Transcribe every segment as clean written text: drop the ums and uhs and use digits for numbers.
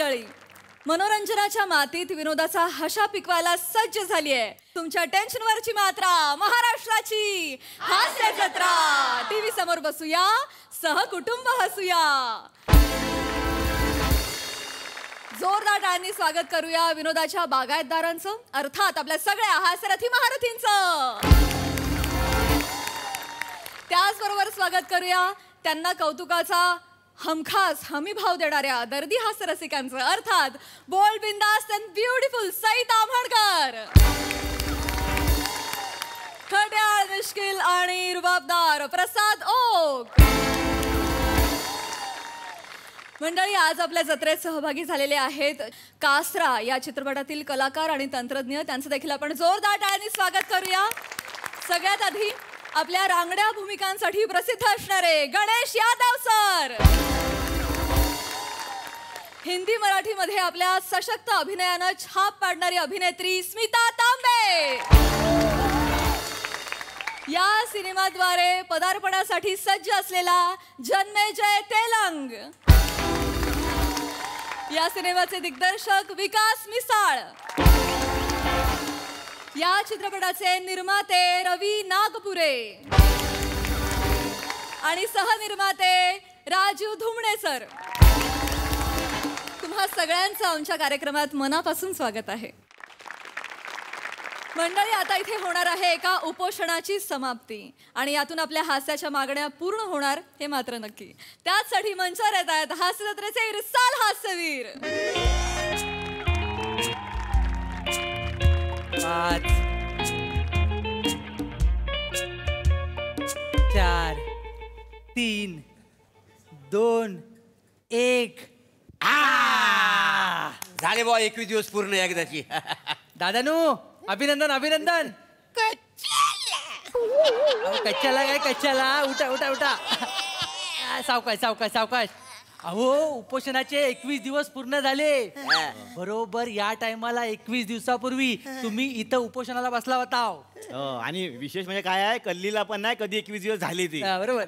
मंडळी, मनोरंजनाच्या मातीत विनोदाचा हशा पिकवायला सज्ज झाली आहे तुमच्या टेन्शनवरची मात्रा महाराष्ट्राची हास्य जत्रा. टीव्ही समोर बसूया, सहकुटुंब हसूया. जोरदार टाळ्यांनी स्वागत करूया विनोदाच्या बागायतदारांचं, अर्थात आपल्या सगळ्या हास्यरथी महारथींचं. त्याचबरोबर स्वागत करूया त्यांना कौतुकाचा हमखास हमी भाव देणाऱ्या दर्दी हास्य रसिकांचं, अर्थात बोल्ड, बिंदास अँड ब्युटिफुल सई ताम्हणकर. खट्याळ, निष्किल आणि रुबाबदार प्रसाद ओक. मंडळी, आज आपल्या जत्रेत सहभागी झालेले आहेत कासरा या चित्रपटातील कलाकार आणि तंत्रज्ञ. त्यांचं देखील आपण जोरदार टाळ्यांनी स्वागत करूया. सगळ्यात आधी आपल्या रांगड्या भूमिकांसाठी प्रसिद्ध असणारे गणेश यादव सर. हिंदी मराठीमध्ये आपल्या सशक्त अभिनयानं छाप पाडणारी अभिनेत्री स्मिता तांबे. या सिनेमाद्वारे पदार्पणासाठी सज्ज असलेला जन्मेजय तेलंग. या सिनेमाचे दिग्दर्शक विकास मिसाळ. या चित्रपटाचे निर्माते रवी नागपुरे आणि सहनिर्माते राजू धुमणे सर. तुम्हा सगळ्यांचं आमच्या कार्यक्रमात मनापासून स्वागत आहे. मंडळी, आता इथे होणार आहे एका उपोषणाची समाप्ती आणि यातून आपल्या हास्याच्या मागण्या पूर्ण होणार हे मात्र नक्की. त्याचसाठी मंचावर येत आहेत हास्य जत्रेचे इरसाल हास्यवीर. 5 4 3 2 1. झाले बुवा 21 दिवस पूर्ण एकदाची. दादानू, अभिनंदन अभिनंदन. कच्च्याला काय कच्च्याला, उठा उठा उठा. सावकाश सावकाश सावकाश. अहो, उपोषणाचे 21 दिवस पूर्ण झाले. बरोबर या टायमाला 21 दिवसापूर्वी तुम्ही इथं उपोषणाला बसला होता. आणि विशेष म्हणजे काय आहे, कल्लीला पण नाही कधी 21 दिवस झाली ती. बरोबर.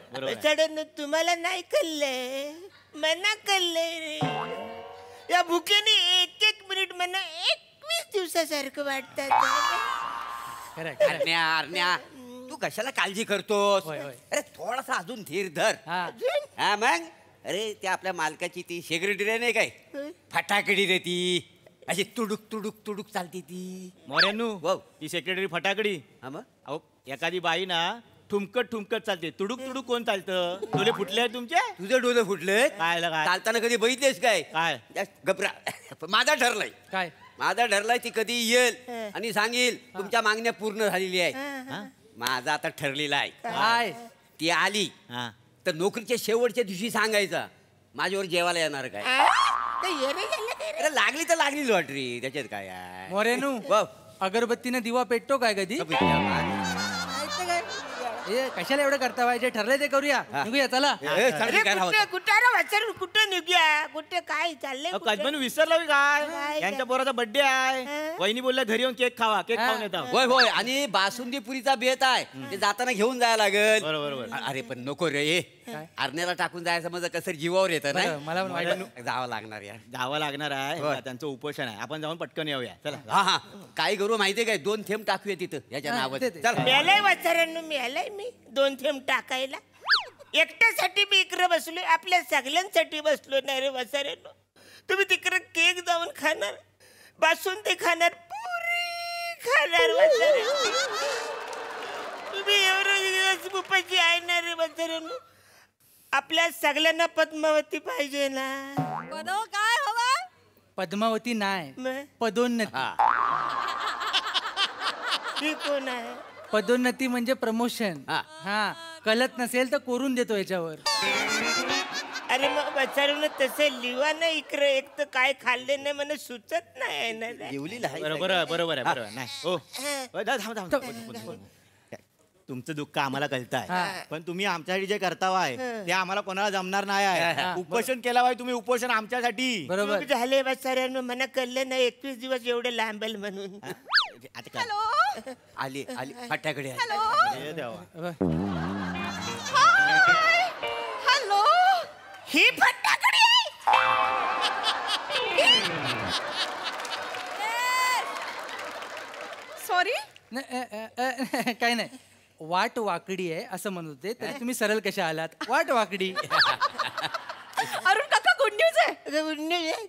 तुम्हाला नाही कळलंय, मना कळलंय रे. या भुकेने एक एक मिनिट मना 21 दिवसासारखं वाटतात. अरण्या, तू कशाला काळजी करतोस? अरे थोडासा अजून धीर धर. हा मग, अरे त्या आपल्या मालकाची ती सेक्रेटरी नाही काय, फटाकडी रे ती, अशी तुडुक तुडुक तुडुक चालती ती. मोऱ्यांनू, ती सेक्रेटरी फटाकडी. अहो, एखादी बाई ना ठुमकत ठुमकत चालते. तुडुक तुडुक कोण चालतं? डोले फुटले आहेत तुमचे? तुझे डोले फुटले काय चालताना कधी बघितलेस काय? काय घबरा. माझा ठरलाय, काय माझा ठरलाय, ती कधी येईल आणि सांगेल तुमच्या मागण्या पूर्ण झालेली आहे. माझा आता ठरलेला आहे. काय? ती आली तर नोकरीच्या शेवटच्या दिवशी सांगायचा माझ्यावर जेवायला येणार काय. अरे लागली तर लागली लॉटरी, त्याच्यात काय आहे. मोरेनू, अगरबत्तीने दिवा पेटतो काय कधी? कशाला एवढं करता पाहिजे? ठरलंय ते करूया. निघूया चला. कुठं निघूया? कुठे काय चाललंय? कसबन विसरला काय? यांच्या पोराचा बर्थडे आहे. वहिनी बोलल्या घरी येऊन केक खावा. केक खाऊन येतात. होय होय, आणि बासुंदी पुरीचा बेत आहे, ते जाताना घेऊन जायला लागेल. बरोबर. अरे पण नको रे, आरण्याला टाकून जायचं म्हणजे कसं जीवावर येतं ना. मला जावं लागणार यार. जावं लागणार आहे. त्यांचं उपोषण आहे. आपण जाऊन पटकन येऊया. चला. हा, काय करू माहितीये काय, 2 थेंब टाकूया तिथं याच्या नावात. मेलाय वाचारांनो, मेलाय मी 2 थेंब टाकायला. एकट्यासाठी मी इकडे बसलोय, आपल्या सगळ्यांसाठी बसलो नाही रे वाचारांनो. तुम्ही तिकडे केक जाऊन खाणार, बासुंदी खाणार, पुरी खाणार वाचारांनो. तुम्ही एवढं उपाशी आहे ना रे वाचारांनो. आपल्या सगळ्यांना पद्मावती पाहिजे ना. काय हवं? पद्मावती नाही, पदोन्नती. ही कोण आहे? पदोन्नती म्हणजे प्रमोशन. हा, कळत नसेल तर करून देतो याच्यावर. अरे मग बचारून तसं लिवा ना इकडे. एक तर काय खाल्ले नाही मला सुचत नाही ना. बरोबर बरोबर आहे. बरोबर नाही. हो, तुमचं दुःख आम्हाला कळतं आहे, पण तुम्ही आमच्यासाठी जे करता आहे ते आम्हाला कोणाला जमणार नाही आहे. उपोषण केला आहे तुम्ही, उपोषण आमच्यासाठी. बरोबर झाले बचाऱ्यांनो, मला कळलं नाही 21 दिवस एवढे लांबेल म्हणून. आली आली फटाकडे. हॅलो, ही फटाकडी काय नाही, वाट वाकडी आहे असं म्हणत होते, तर तुम्ही सरळ कशा आलात? वाट वाकडी. अरुण काका, गुड न्यूज आहे.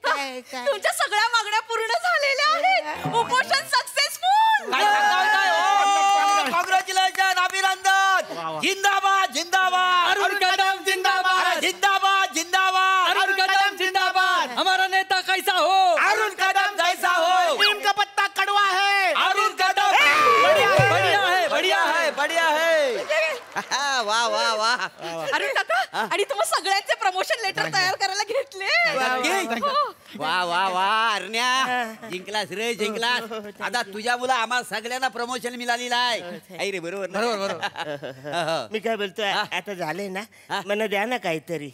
काय काय तुमच्या सगळ्या मागण्या पूर्ण झालेल्या आहेत. उपोषण सक्सेसफुल. कॉंग्रॅच्युलेशन अभिनंदन. जिंदाबाद जिंदाबाद. अरुण कदम जिंदाबाद. जिंदाबाद जिंदाबाद. अरुण कदम जिंदाबाद. हमारा नेता कैसा हो? अरुण कदम जैसा हो. नीम का पत्ता कड़वा है. अरुण कदम बढ़िया है, बढ़िया है बढ़िया है. वा वा वा. अरुण काका, आणि तुम्ही सगळ्यांचे प्रमोशन लेटर तयार करायला घेतले. वा वा वा. अरण्या जिंकलास रे जिंकलास. आता तुझ्या मुलं आम्हाला सगळ्यांना प्रमोशन मिळालेलं आहे. आई रे बरोबर ना? बरोबर. मी काय बोलतोय, आता झालंय ना, मला द्या ना काहीतरी.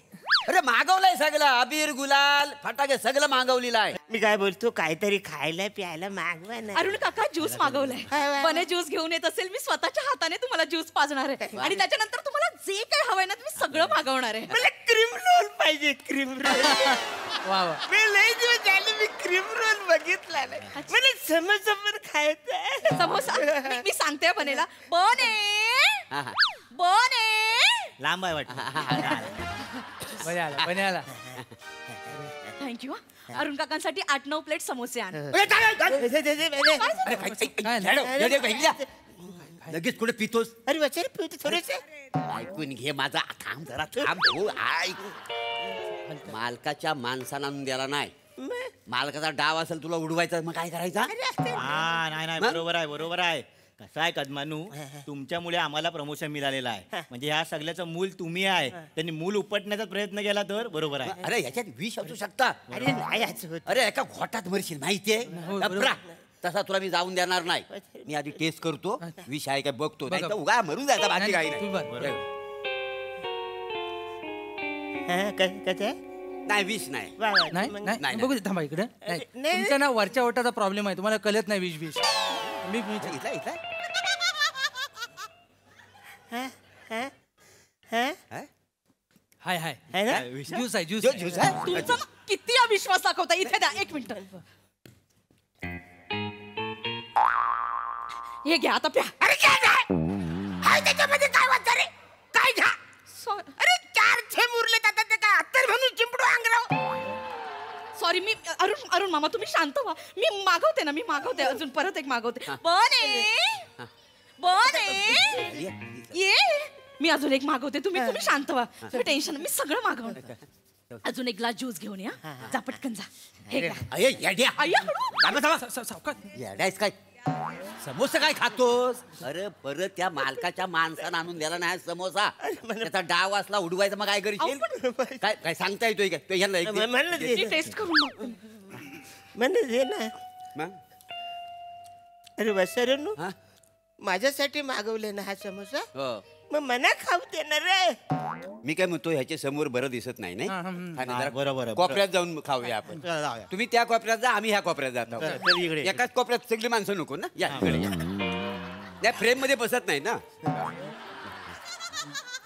अरे मागवलंय सगळं, अबीर गुलाल फटाके सगळं मागवलेलं आहे. मी काय बोलतो, काहीतरी खायला प्यायला मागवा ना. अरुण काका, ज्यूस मागवलाय. बने ज्यूस घेऊन येत असेल, मी स्वतःच्या हाताने तुम्हाला ज्यूस पाजणार आहे. आणि त्याच्यानंतर तुम्हाला जे काही हवंय ना, तुम्ही सगळं मागवणार आहे. मला क्रीम रोल पाहिजे, क्रीम रोल. वा वा. मी लय दिवस झाले मी क्रीम रोल बघितला नाही. मला समोसा पण खायचा आहे. समोसा मी सांगते बनेला. बने लांब आहे वाटतं. बन्याला. थँक्यू. अरुण काकांसाठी 8-9 प्लेट समोसे आण. लगेच कुठे पितोस? अरे वचन पिवते थोडेसे. ऐकून घे माझा. थांब जरा थांब. हो ऐक. मालकाच्या माणसानं आणून द्याला नाही. मालकाचा डाव असेल तुला उडवायचा, मग काय करायचा? नाही बरोबर आहे बरोबर आहे. कसं आहे कदमानू, तुमच्यामुळे आम्हाला प्रमोशन मिळालेलं आहे. म्हणजे ह्या सगळ्याचं मूल तुम्ही आहे. त्यांनी मूल उपटण्याचा प्रयत्न केला तर बरोबर आहे. अरे याच्यात विष असू शकता. अरे नाही असं होत. अरे एका घोटात मरशील माहितीये. अप्रा. तसा तुला मी जाऊन देणार नाही. मी आधी टेस्ट करतो, विष आहे काय बघतो. नाही तर उगा मरून जायचा, बाकी काही तू नाही. बरं. कसं आहे? नाही विष नाही. वा, वा. नाही मग- नाही नाही. बघू दे, थांबा इकडे. नाही, नाही. तुमच्या ना वरच्या ओटाचा प्रॉब्लेम आहे, तुम्हाला कळत नाही विष विष. मी इथला इथला हा? हा? हा? हाय हाय है ना? ज्यूस आहे ज्यूस. ज्यूस आहे? तुमचा किती अविश्वास दाखवता. इथे द्या, 1 मिनिट. हे घ्या आता प्या. अरे काय नाही? हाय त्याच्यामध्ये काय वाचा रे? काय घ्या? अरे 4 थेंब उरले आता, ते काय अत्तर म्हणून चिंपडू अंगराव. सॉरी. मी अरुण मामा, तुम्ही शांत व्हा. मी मागवते अजून परत एक मागवते. बने ये. मी अजून एक मागवते. तुम्ही शांत व्हा. टेन्शन, मी सगळं मागवणार. अजून एक ग्लास ज्यूस घेऊन या. जा पटकन जा. हे घ्या. अये येड्या. अय्या, हळू. सावकाश. येड्यास काय? समोसा काय खातोस? अरे परत त्या मालकाच्या माणसानं आणून द्याला नाही समोसा. त्याचा डाव असला उडवायचा, मग काय करशील? काय काय सांगता येतोय काय? तो ह्याला एक दे. म्हणलं मी दे. टेस्ट करून बघते. म्हणलं दे ना. मग? अरे वसरनू, हा? माझ्यासाठी मागवले ना हा समोसा, हो. मग मना खाऊ देणार रे. मी काय म्हणतो, ह्याच्या समोर बरं दिसत नाही नाही? आणि जरा बरोबर आहे. कोपऱ्यात जाऊन खाऊया आपण. चला, जाऊया. तुम्ही त्या कोपऱ्यात जा, आम्ही ह्या कोपऱ्यात जातो. तर इकडे. एकाच कोपऱ्यात सगळी माणसं नको ना. या इकडे या. त्या फ्रेम मध्ये बसत नाही ना.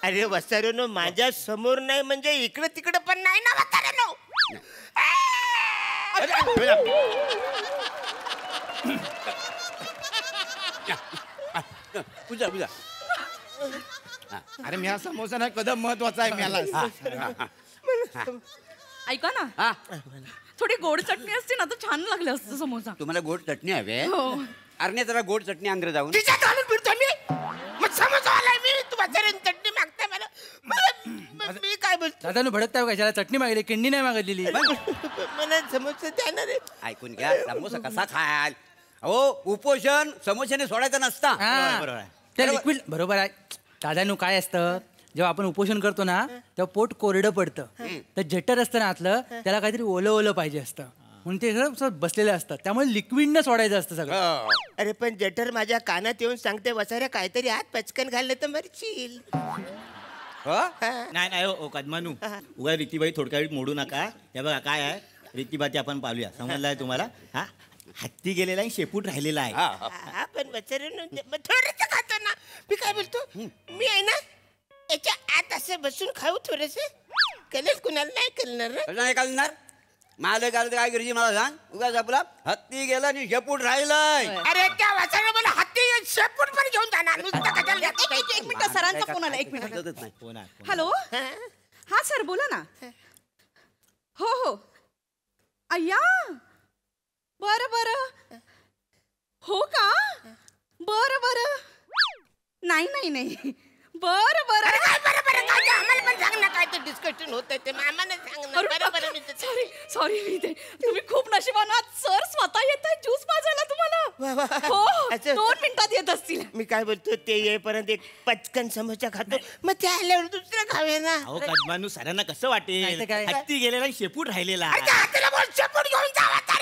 अरे वसरनू, माझ्या समोर नाही म्हणजे इकडे तिकडे पण नाही ना वसरनू. पूजा पूजा. अरे मी हा समोसा ना कदम महत्वाचा आहे मला. ऐका ना, हा, थोडी गोड चटणी असते ना तर छान लागलं असतं समोसा. तुम्हाला गोड चटणी हवी? हो. अरे जरा गोड चटणी अंदर जाऊन. तिच्यात घालून फिरतो मी. मग समोसा आलाय मी. तू वसरन चटणी मागताय मला. मी काय बोलतो? दादा नु भडकताय का? ज्याला चटणी मागली, किंडी नाही मागितलेली. मला समोसा द्या ना रे. ऐकून घ्या, समोसा कसा खाल? हो, उपोषण समोशाने सोडायचं नसता. बरोबर आहे. ते लिक्विड बरोबर आहे. दादानू काय असतं, जेव्हा आपण उपोषण करतो ना तेव्हा पोट कोरडं पडतं. तर जठर असतं ना आतलं, त्याला काहीतरी ओलं ओलं पाहिजे असतं, म्हणून ते सगळं बसलेलं असतं. त्यामुळे लिक्विडनं सोडायचं असतं सगळं. हो. अरे पण जठर माझ्या कानात येऊन सांगते, वसाऱ्या काहीतरी हात पचकन घालले तर मरशील. हो? नाही नाही हो कदमानू, उगा रीतीबाई थोडक्या वेळ मोडू नका. हे बघा काय आहे, रीतीबाई आपण पाहूया. समजलाय तुम्हाला? हा, हत्ती गेलेला आहे, शेपूट राहिलेला आहे. हा, हा. हा पण वचन थोडस खातो ना. मी काय बोलतो, मी आहे ना याच्या आत असं बसून खाऊ थोडस. कळेल कुणाला नाही कळणार रे. कसं नाही घालणार? माझं घालत काय करायची मला सांग. उगाच आपला हत्ती गेला आणि शेपूट राहिलाय. अरे त्या वाचायला मला हत्ती शेपूट पण घेऊन जाणार नुसतं कशाला जातं? एक मिनिट सरांचा फोन आला, एक मिनिट. कळतच नाही. हो ना. हॅलो, हा सर बोला ना. हो हो, अय्या, बरं बरं. हो का, बरं बरं. नाही नाही नाही, बरं बरं. अरे काय बरं बरं काय ते आम्हाला पण सांग ना, काय ते डिस्कशन होतंय ते आम्हाला सांग ना. बरं बरं मी ते- सॉरी सॉरी, मी ते तुम्ही खूप नशिबान आहात. सर स्वतः येत आहे ज्यूस पाजायला तुम्हाला. वा, वा. हो, असं- 2 मिनिटात येत असतील. मी काय बोलतो ते येईपर्यंत एक पचकन समोसा खातो, मग ते आल्यावर दुसरं खावे ना. अहो कदमानू सरांना कसं वाटेल? नाही तर काय? हत्ती गेलेला आणि शेपूट राहिलेला. अरे त्या हाताला बोल शेपूट घेऊन जावा तर.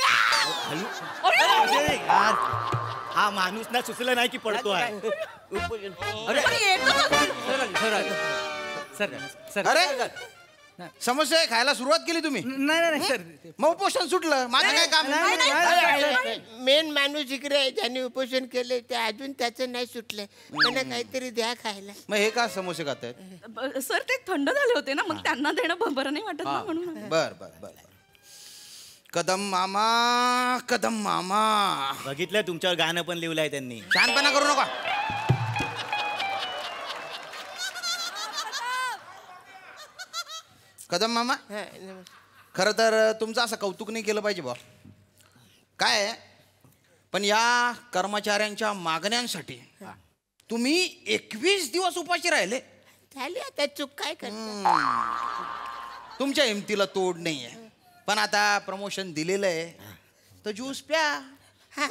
हा माणूस ना सुचलं नाही की पडतोय. अरे अरे, येतच असतील. सर सर अरे समस्या खायला सुरुवात केली तुम्ही. नाही नाही सर मग उपोषण सुटलं. माझं काय काम. मेन माणूस इकडे आहे, ज्याने उपोषण केले ते अजून त्याचं नाही सुटलंय. मला काहीतरी द्या खायला. मग हे का समोसे खात आहेत? सर ते थंड झाले होते ना, मग त्यांना देणं बरं नाही वाटत ना, म्हणून. बर बर बर. कदम मामा, कदम मामा. बघितलं तुमच्यावर गाणं पण लिहिलंय त्यांनी. शहाणपणा करू नका. कदम मामा, खरं तर तुमचं असं कौतुक नाही केलं पाहिजे बा. काय आहे, पण या कर्मचाऱ्यांच्या मागण्यांसाठी तुम्ही 21 दिवस उपाशी राहिले. झाली आता चूक, काय करतो. तुमच्या हिमतीला तोड नाहीये. पण आता प्रमोशन दिलेलं आहे तर ज्यूस प्या.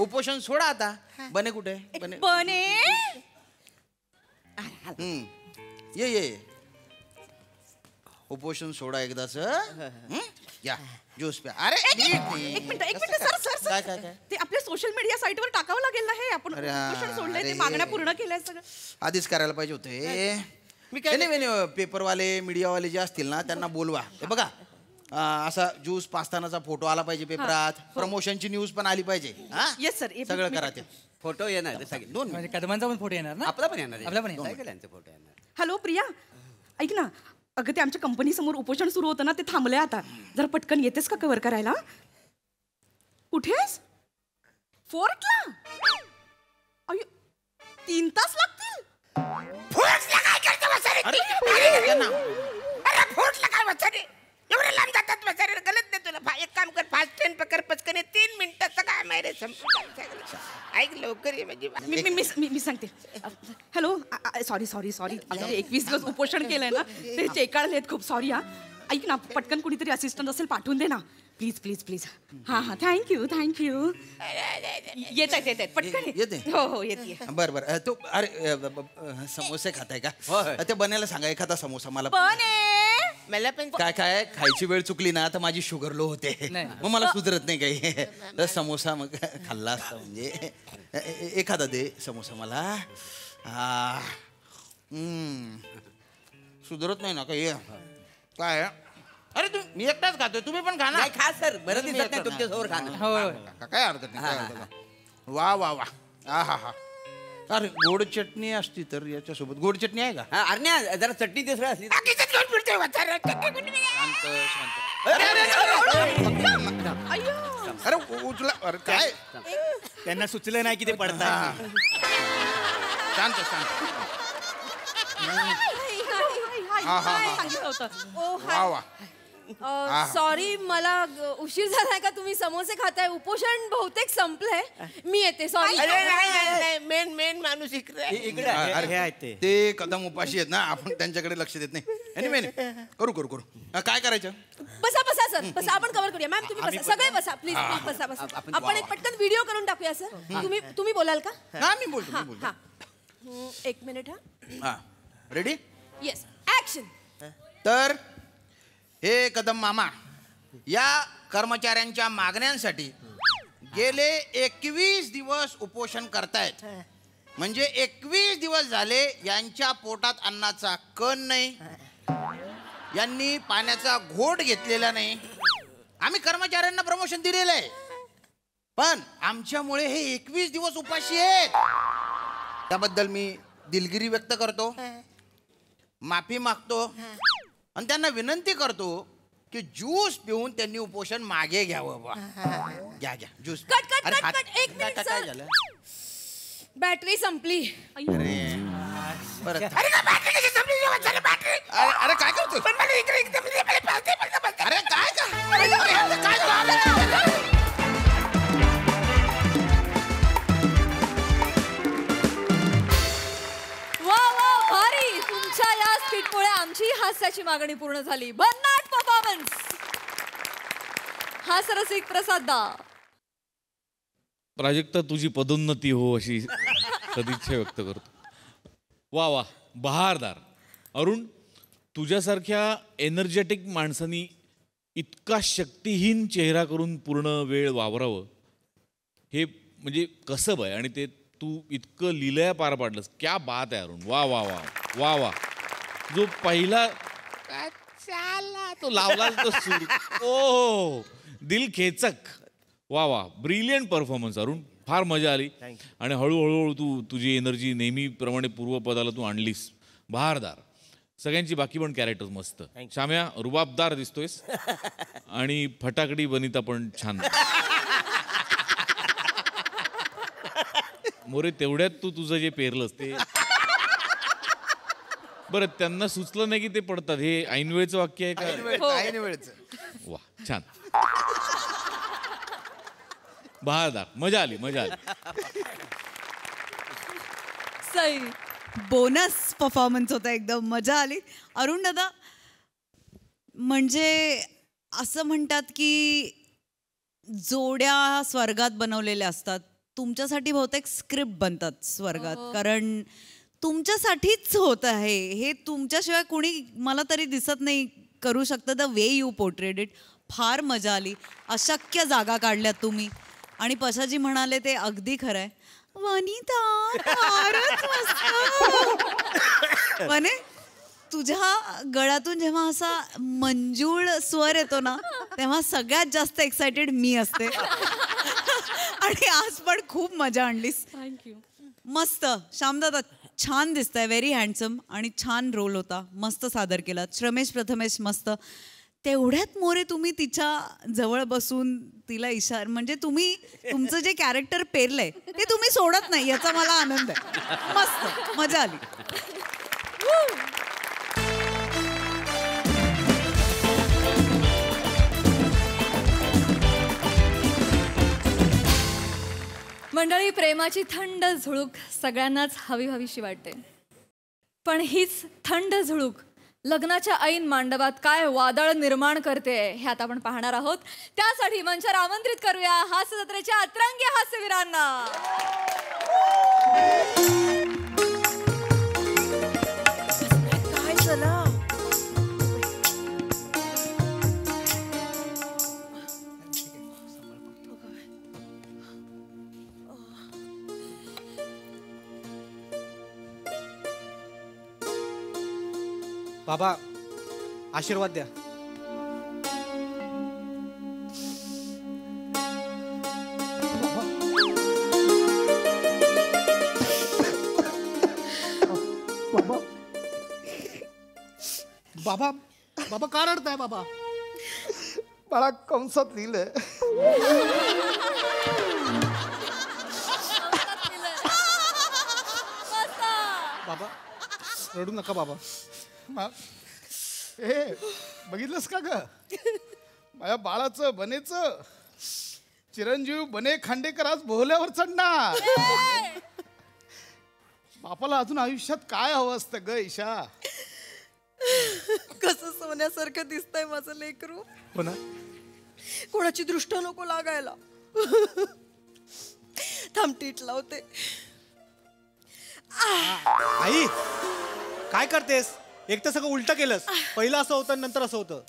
उपोषण सोडा आता. बने कुठे बने? बने, ये ये ये. उपोषण सोडा एकदाच. या ज्यूस प्या. अरे एक मिनिट सर सर काय सर, काय काय ते आपल्या सोशल मीडिया साईटवर टाकावं लागेल ना हे. आपण अरे हा, उपोषण सोडलंय, ते अरे. मागण्या पूर्ण केल्या सगळं. आधीच करायला पाहिजे होते. मी काय- नाही पेपरवाले मीडियावाले जे असतील ना त्यांना बोलवा. हे बघा असा ज्यूस पाचतानाचा फोटो आला पाहिजे पेपरात. प्रमोशनची न्यूज पण आली पाहिजे. हा? Yes sir. सगळं करा ते. फोटो येणार सगळे. दोन म्हणजे कदमांचा पण फोटो येणार ना. आपला पण येणार आहे. आपला पण येणार. सगळ्यांचे फोटो येणार. हॅलो प्रिया, ऐक ना. अगं ते आमच्या कंपनी समोर उपोषण सुरू होतं ना, ते थांबलंय आता. जरा पटकन येतेस का कव्हर करायला? कुठेस? फोर्टला? अयो, 3 तास लागतील. फोर्सला काय करतो वसारे? अरे फोर्सला काय वसारे? एवढे लांब जातात वसारे, गलत नाही तुला. एक काम कर, फास्ट ट्रेन पकड, पचकन 3 मिनिटात काय माहिती संपलं. ऐक लवकर ये म्हणजे. मी सांगते. Hello, sorry sorry sorry. 21 दिवस उपोषण केलंय ना, ते चेकाळलेत खूप. सॉरी हा. ऐक ना, पटकन कुणीतरी असिस्टंट असेल पाठवून दे ना, प्लीज प्लीज प्लीज. हां हां, थँक्यू थँक्यू. येत आहेत पटकन येते? हो हो येते. बर बर. तो अरे समोसे खाताय का? ते बनायला सांगा एखादा समोसा मला. मला पण काय काय खायची वेळ चुकली ना तर माझी शुगर लो होते. मग मला सुधरत नाही काही. तर समोसा मग खाल्ला असता म्हणजे. एखादा दे समोसा मला. सुधरत नाही ना काही. काय अरे मी एकटाच खातोय, तुम्ही पण खा ना. नाही खा सर, बरं दिसत नाही तुमच्या समोर खाणं. हो काय हरकत नाही, काय हरकत नाही. वा वा वा. हा हा हा. अरे गोड चटणी असती तर याच्यासोबत. गोड चटणी आहे का? हा, अरण्या जरा चटणी तिसरं असली तर. बाकीचं घेऊन फिरतोय वसारे. शांत शांत. अरे उचला. अरे काय त्यांना सुचलं नाही की ते पडतात. शांत शांत. सांगितलं होतं. वा वा. सॉरी, मला उशीर झालाय का? तुम्ही समोसे खाताय, उपोषण बहुतेक संपलंय. मी येते. सॉरी. अरे नाही, मेन माणूस इकडे आहे. इकडे आहे. अरे हे आहेत ते. ते कदम उपाशी आहेत ना, आपण त्यांच्याकडे लक्ष देत नाही. Anyway, करू करू करू. काय करायचं? बसा बसा सर, बसा. आपण कव्हर करूया. मॅम तुम्ही बसा, सगळे बसा प्लीज. बसा बसा. आपण एक पटकन व्हिडिओ करून टाकूया सर. तुम्ही बोलाल का? हा मी बोलतो, हा मी बोलतो. हा. एक मिनिट. हा. हा रेडी? Yes, action. तर हे कदम मामा या कर्मचाऱ्यांच्या मागण्यांसाठी गेले 21 दिवस उपोषण करतायत. म्हणजे 21 दिवस झाले यांच्या पोटात अन्नाचा कण नाही, यांनी पाण्याचा घोट घेतलेला नाही. आम्ही कर्मचाऱ्यांना प्रमोशन दिलेलं आहे, पण आमच्यामुळे हे 21 दिवस उपाशी आहेत. त्याबद्दल मी दिलगिरी व्यक्त करतो, माफी मागतो आणि त्यांना विनंती करतो की ज्यूस पिऊन त्यांनी उपोषण मागे घ्यावं. घ्या घ्या ज्यूस. कट कट अरे कट हात- कट. एक मिनिट काय सर. झालं? बॅटरी संपली. परत अरे काय बॅटरी कशी संपली वत्सरे बॅटरी? अरे काय करतोय? पण मला इकडे अरे काय काय झालं? वा वा भारी. तुमच्या या स्किटमुळे आमची हास्याची मागणी पूर्ण झाली. भन्नाट परफॉर्मन्स. हास्यरसिक प्रसाद दा. प्राजक्ता तुझी पदोन्नती हो अशी सदिच्छा व्यक्त करतो. वा वा बहारदार. अरुण तुझ्यासारख्या एनर्जेटिक माणसानी इतका शक्तिहीन चेहरा करून पूर्ण वेळ वावरावं हे म्हणजे कसब आहे आणि ते तू इतकं लिलया पार पाडलंस. क्या बात आहे अरुण. वा वा वा वा वा. जो पहिला काय चाला तो लावला तो सूर ओ दिल खेचक. वा वा ब्रिलियंट परफॉर्मन्स अरुण. फार मजा आली आणि हळूहळू तू तुझी एनर्जी नेहमीप्रमाणे पूर्वपदाला तू आणलीस. बहारदार. सगळ्यांची बाकी पण कॅरेक्टर्स मस्त. शाम्या रुबाबदार दिसतोयस आणि फटाकडी बनिता पण छान. मोरे तेवढ्यात तू तुझं जे पेरलंस ते बरं त्यांना सुचलं नाही की ते पडतात. हे ऐनवेळचं वाक्य आहे का? ऐनवेळचं. वा छान. बहारदार. मजा आली मजा आली. सई. बोनस परफॉर्मन्स होता. एकदम मजा आली. अरुण दादा म्हणजे असं म्हणतात की जोड्या स्वर्गात बनवलेल्या असतात. तुमच्यासाठी बहुतेक स्क्रिप्ट बनतात स्वर्गात. कारण तुमच्यासाठीच होत आहे हे. तुमच्याशिवाय कोणी मला तरी दिसत नाही करू शकतं. The way you portrayed it. फार मजा आली. अशक्य जागा काढल्यात तुम्ही. आणि पशाजी म्हणाले ते अगदी खरं आहे. वनिता फारच मस्त. वने तुझ्या गळ्यातून जेव्हा असा मंजूळ स्वर येतो ना तेव्हा सगळ्यात जास्त एक्सायटेड मी असते. आणि आज पण खूप मजा आणलीस. थँक्यू. मस्त. श्यामदादा छान दिसतंय. व्हेरी हँडसम आणि छान रोल होता. मस्त सादर केला. श्रमेश प्रथमेश मस्त. तेवढ्यात मोरे तुम्ही तिच्या जवळ बसून तिला इशारा म्हणजे तुम्ही तुमचं जे कॅरेक्टर पेरलंय ते तुम्ही सोडत नाही याचा मला आनंद आहे. मस्त मजा आली. मंडळी प्रेमाची थंड झुळूक सगळ्यांनाच हवी हवीशी वाटते. पण हीच थंड झुळूक लग्नाच्या ऐन मांडवात काय वादळ निर्माण करते हे आता आपण पाहणार आहोत. त्यासाठी मंचावर आमंत्रित करूया हास्य जत्रेच्या अतरंगी हास्यवीरांना. काय झालं? बाबा आशीर्वाद द्या. बाबा बाबा का रडताय बाबा? बाळा कंसात लिहिलंय. बाबा रडू नका बाबा. हे बघितलंस का ग माझ्या बाळाचं बनेचं चिरंजीव बने खांडेकर आज बोहल्यावर चढणार. बापाला अजून आयुष्यात काय हवं असतं ग ईशा? कसं सोन्यासारखं दिसतंय माझं लेकरू. हो ना. कोणाची दृष्ट नको लागायला. थांबटीट लावते. आई काय करतेस? एक तर सगळं उलट केलंस. पहिलं असं होतं नंतर असं होतं.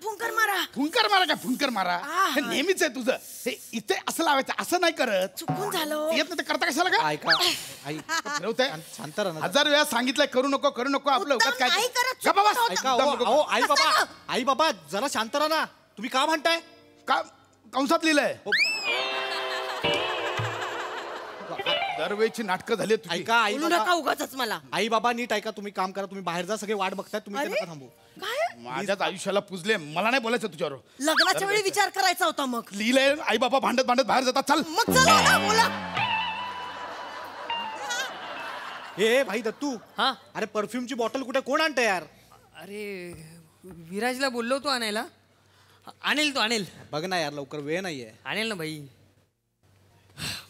फुंकर मारा. फुंकर मारा काय फुंकर मारा? हे नेहमीच आहे तुझं. हे इथे असं लावायचं असं नाही करत. चुकून झालं. येत नाही ते करता कशाला का? ऐका आई फिरवतंय. शांत राहा ना. 1000 वेळा सांगितलंय करू नको करू नको. आपलं उगाच काय नाही करत, गप्पा बस. चुकून ऐका दम नको. अहो आई बाबा आई बाबा जरा शांत राहा ना. तुम्ही का म्हणताय? का कंसात लिहिलंय? दरवेळची नाटकं झाली तुझी. ऐका आई बोलू नका बाबा उगाचच मला. आई बाबा नीट ऐका. तुम्ही काम करा. तुम्ही बाहेर जा. सगळे वाट बघतायत. तुम्ही इथे अरे? नका थांबू. काय माझ्याच आयुष्याला पुजले. मला नाही बोलायचं तुझ्यावर. लग्नाच्या वेळी विचार करायचा होता मग. लिहिलंय आई बाबा भांडत भांडत बाहेर जातात. चल मग चला ना बोला. हे भाई दत्तू हा अरे परफ्यूमची बॉटल कुठे कोण आणतं यार? अरे विराजला बोललो होतो आणायला. आणेल तो आणेल. बघ ना यार लवकर वेळ नाहीये. आणेल ना भाई.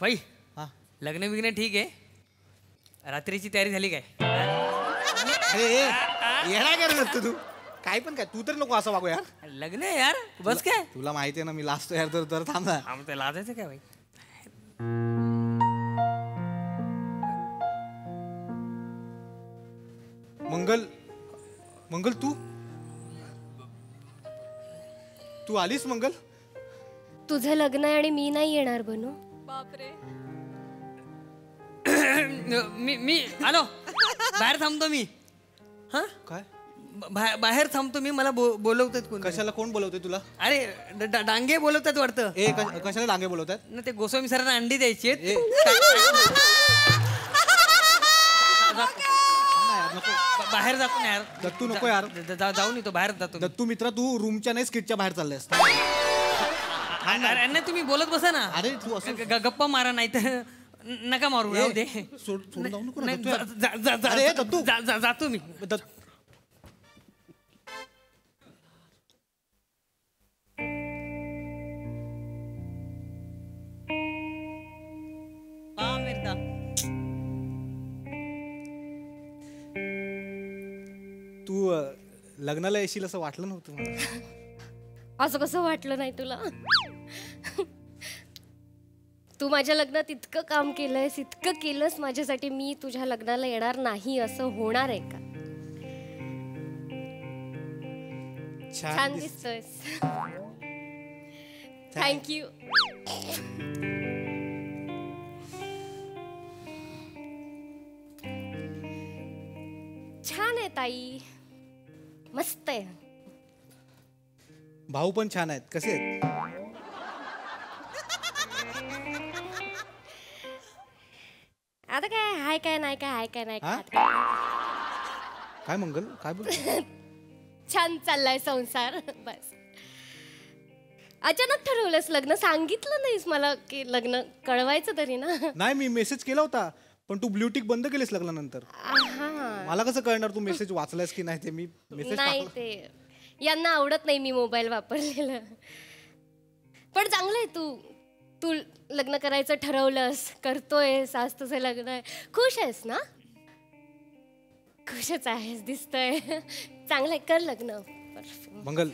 भाई लग्न बिग्न ठीक आहे. रात्रीची तयारी झाली काय? अरे येणार काय रे दत्तू तू? काय पण काय तू तरी नको असं वागू यार. लग्न आहे यार बस काय. तुला माहिती आहे ना मी लाजतो यार तर थांब ना. आमचं लाजायचं काय भाई. मंगल मंगल तू आलीस मंगल? तुझं लग्न आहे आणि मी नाही येणार बनू. बापरे. मी आलो. बाहेर थांबतो मी. हा काय बाहेर थांबतो मी. मला बोलवतात कोण? कशाला कोण बोलवते तुला? अरे डांगे बोलवतात वाटतं. कशाला डांगे बोलवतात? ना ते गोस्वामी सरांना अंडी द्यायची. बाहेर जातो ना यार. दत्तू नको यार. जाऊन येतो बाहेर जातो. दत्तू मित्रा तू रूमच्या नाही स्किटच्या बाहेर चाललेस. नाही तुम्ही बोलत बसा ना. अरे तू असं गप्पा मारा नाही तर नका मारू. राहू दे. सोडून जाऊ नको ना नाही, दत्तू यार. जातो मी. तू लग्नाला येशील असं वाटलं नव्हतं मला. असं कसं वाटलं नाही तुला? तू माझ्या लग्नात इतकं काम केलंयस, इतकं केलंस माझ्यासाठी, मी तुझ्या लग्नाला येणार नाही असं होणार आहे का? छान दिसतोयस. थँक्यू. छान आहे ताई, मस्त आहे. भाऊ पण छान आहेत. कसे आहेत? आता काय हाय काय नाही काय हाय काय नाही काय मंगल काय बोल? छान चाललाय संसार. बस अचानक ठरवलंस लग्न, सांगितलं नाहीस मला की लग्न, कळवायचं तरी ना. नाही मी मेसेज केला होता पण तू ब्ल्यूटिक बंद केलीस लग्नानंतर. मला कसं कळणार तू मेसेज वाचलायस की नाही ते? मी मेसेज नाही, ते यांना आवडत नाही मी मोबाईल वापरलेलं. पण चांगलं आहे तू लग्न करायचं ठरवलंस, करतोयस, आज तुझं लग्न आहे. खुश आहेस ना? खुशच आहेस दिसतंय. चांगलं आहे, कर लग्न. मंगल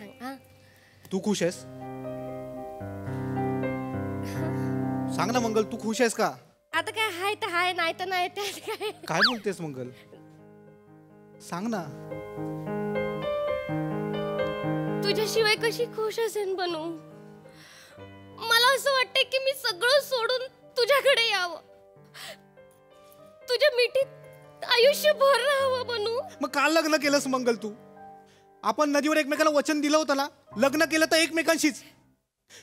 तू खुश आहेस? सांग ना मंगल तू खुश आहेस का? आता काय हाय तर हाय, नाही तर नाही. त्यात काय काय बोलतेस मंगल? सांग ना. तुझ्याशिवाय कशी खुश असेन बनू? मला असं वाटतंय की मी सगळं सोडून तुझ्याकडे यावं, तुझ्या मिठीत आयुष्यभर राहावं बनू. मग काल लग्न केलंस मंगल तू? आपण नदीवर एकमेकाला वचन दिलं होतं ना, लग्न केलं तर एकमेकांशीच.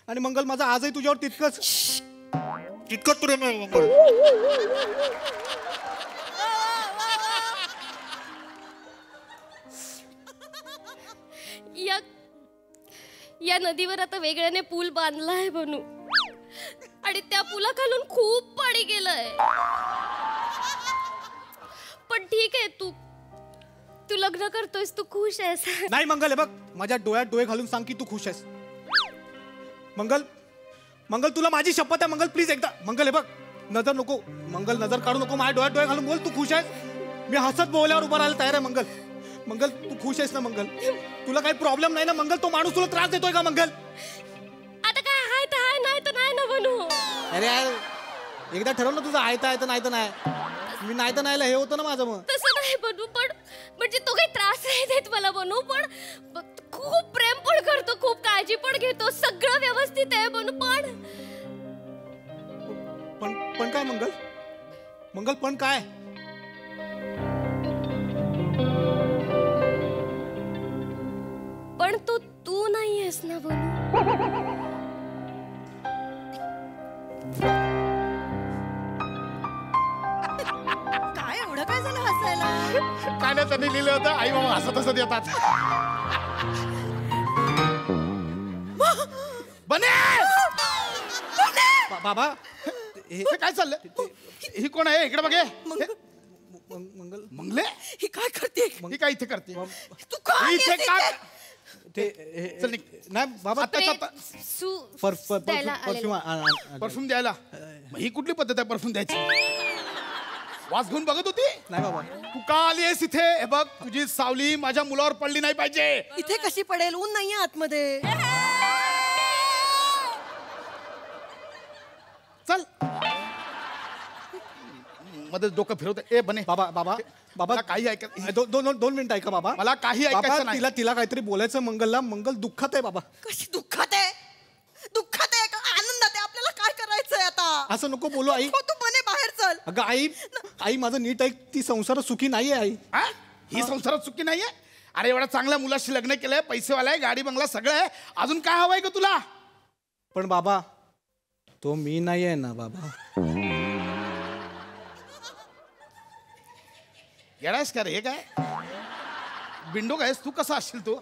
आणि मंगल माझं आजही तुझ्यावर तितकंच प्रेम आहे मंगल. या नदीवर आता वेगळ्याने पूल बांधलाय बनू, आणि त्या पुलाखालून खूप पाणी गेलंय. पण ठीक आहे, तू लग्न करतोयस, तू खुश आहेस. नाही मंगल हे बघ, माझ्या डोळ्यात डोळे घालून सांग की तू खुश आहेस. मंगल मंगल तुला माझी शपथ आहे मंगल, प्लीज एकदा. मंगल हे बघ, नजर नको मंगल, नजर काढू नको. माझ्या डोळ्यात डोळे घालून बोल तू खुश आहेस. मी हसत बोलल्यावर उभा राहायला तयार आहे मंगल. मंगल तू खुश आहेस ना मंगल? तुला काही प्रॉब्लेम नाही ना मंगल? तो माणूस तुला त्रास देतोय का मंगल? आता काय हाय तर हाय, नाही तर नाही ना बनू. अरे यार एकदा ठरव ना तुझं, आहे तर नाही तर नाही. मी नाही तर नाहीला हे होतं ना माझं. मग तसं नाही बनू, पण म्हणजे तो काही त्रास नाही देत मला बनू, पण खूप प्रेम पण करतो, खूप काळजी पण घेतो, सगळं व्यवस्थित आहे बनू. पण काय मंगल? मंगल पण काय? पण तू नाही आहेस ना बनू. काय एवढं काय झालं हसायला? काय नाही त्यांनी लिहिलं होतं, आई बाबा हसत हसत येतात. बने बाबा हे काय चाललंय? ही कोण आहे? इकडे बघे. मंगल मंगले ही काय करते ही काय इथे करते तू काय इथे येते का इथे? ते चल निघ. नाही बाबा परफ्यूम द्यायला मग ही कुठली पद्धत आहे परफ्यूम द्यायची वास घेऊन बघत होती नाही बाबा तू का आलीयस इथे हे बघ तुझी सावली माझ्या मुलावर पडली नाही पाहिजे इथे कशी पडेल ऊन नाहीये आतमध्ये चल मध्ये डोकं फिरवते ए बने बाबा बाबा बाबा काही ऐकत दोन मिनिटं ऐका बाबा मला काही बाबा ऐकायचं नाही तिला काहीतरी बोलायचं मंगलला मंगल दुःखात आहे बाबा कशी दुःखात आहे दुःखात आहे का आनंदात आहे आपल्याला काय करायचंय आता असं नको बोलू आई हो, तू बने बाहेर चल अगं आई माझं नीट ऐक ती संसार सुखी नाहीये आई हा? ही संसारात चुकी नाहीये अरे एवढ्या चांगल्या मुलाशी लग्न केलंय पैसेवाला आहे गाडी बंगला सगळं आहे अजून काय हवंय का तुला पण बाबा तो मी नाही आहे ना बाबा येणारस का रे हे काय बिंडो कायस तू कसा असशील तू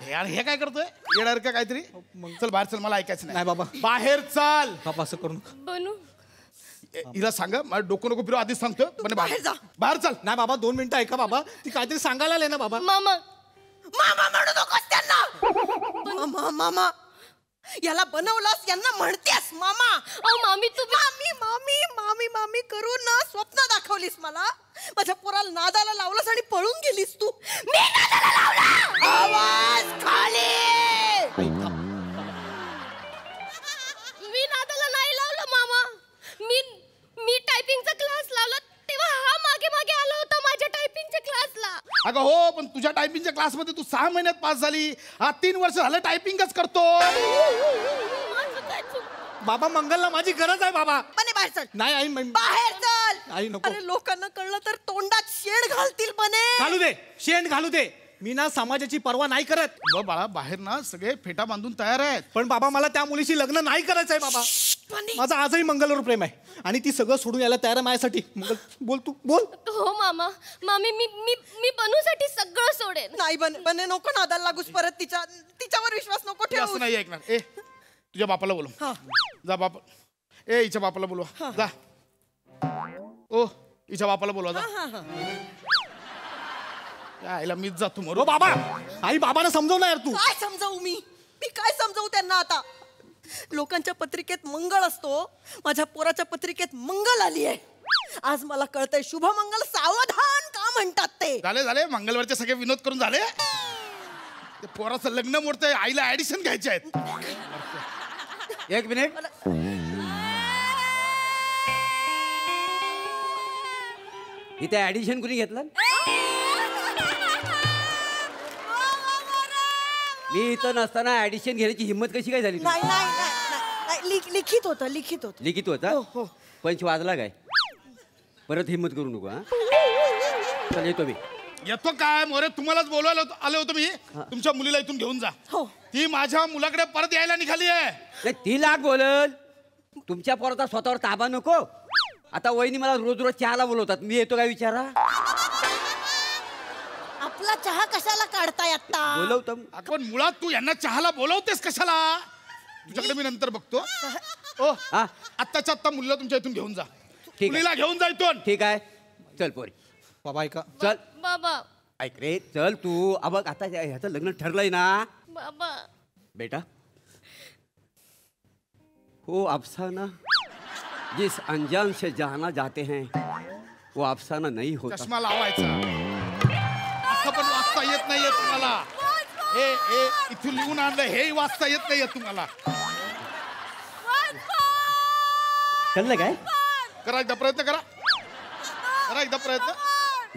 यार हे काय करतोय येणार का काहीतरी चल बाहेर चल मला ऐकायचं नाही बाबा बाहेर चाल बाबा असं करू नका बनू हिला सांग मला डोकं नको फिरव आधीच सांगतो पण बाहेर जा बाहेर चल नाही बाबा 2 मिनिटं ऐका बाबा ती काहीतरी सांगायला आले ना बाबा मामा मामा म्हणू नकोस त्यांना मामा मामा याला बनवलास यांना म्हणतेस मामा मामी तू मामी मामी मामी मामी करून ना स्वप्न दाखवलीस मला माझ्या पोराला नादाला लावलंस आणि पळून गेलीस तू मी नादाला लावला आवाज खाली मी नादाला नाही लावलं मामा मी टायपिंगचा क्लास लावला तेव्हा हा मागे मागे आला होता माझ्या टायपिंगच्या क्लासला अगं हो पण तुझ्या टायपिंगच्या क्लासमध्ये तू 6 महिन्यात पास झाली हा 3 वर्ष झालं टायपिंगच करतो बाबा मंगलला माझी गरज आहे बाबा बने बाहेर चल नाही आई बाहेर चल आई नको अरे लोकांना कळलं तर तोंडात शेण घालतील बने घालू दे शेण घालू दे मी ना समाजाची पर्वा नाही करत बाळा बाहेर ना सगळे फेटा बांधून तयार आहेत पण बाबा मला त्या मुलीशी लग्न नाही करायचंय बाबा माझं आजही मंगलवर प्रेम आहे आणि ती सगळं सोडून यायला तयार आहे माझ्यासाठी मंगल बोल तू बोल हो मामा मामी मी बनूसाठी सगळं सोडेन नाही बने नको नादाला लागूस परत तिच्यावर विश्वास नको मी ठेवू असं नाही ऐकणार ए तुझ्या बापाला बोलव जा बाप ए हिच्या बापाला बोलवा जा ओ हिच्या बापाला बोलवा जा आईला मीच जातो मरो बाबा आई बाबांना समजव ना यार तू काय समजावू मी काय समजावू त्यांना आता लोकांच्या पत्रिकेत मंगळ असतो माझ्या पोराच्या पत्रिकेत मंगल आली आहे आज मला कळतंय शुभ मंगल सावधान का म्हणतात ते झाले मंगळवारचे सगळे विनोद करून झाले ते पोराचं लग्न मोडतंय आईला ऍडिशन घ्यायचे आहेत 1 मिनिट इथे ऍडिशन कुणी घेतलं मी इथं नसताना ऍडिशन घेण्याची हिंमत कशी काय झाली नाही नाही नाही लिखित होतं लिखित होता पंच वाजला काय परत हिंमत करू नको हा चल येतो मी येतो काय मोरे तुम्हालाच बोलवायला आलो होतो मी तुमच्या मुलीला इथून घेऊन जा ती माझ्या मुलाकडे परत यायला निघाली आहे ती लाग बोलल तुमच्या पोराचा स्वतःवर ताबा नको आता वहिनी मला रोज रोज चहाला बोलवतात मी येतो काय विचारा आपला चहा कशाला काढताय आता बोलवतो पण मुळात तू यांना चहाला बोलवतेस कशाला तुझ्याकडे मी नंतर बघतो ओ आत्ताच्या आत्ता मुलीला तुमच्या इथून घेऊन जा मुलीला घेऊन जा इथून ठीक आहे चल पोरी बाबा ऐका चल बाबा ऐक रे चल तू बघ आता ह्याचं लग्न ठरलंय ना बाबा बेटा वो अफसाना जिस अनजान से जाना जाते हैं वो अफसाना नहीं होता चष्मा लावायचा असं पण वाचता येत नाहीये तुम्हाला हे इथून लिहून आणलं हे वाचता येत नाहीये तुम्हाला कळलं काय करा एकदा प्रयत्न करा एकदा प्रयत्न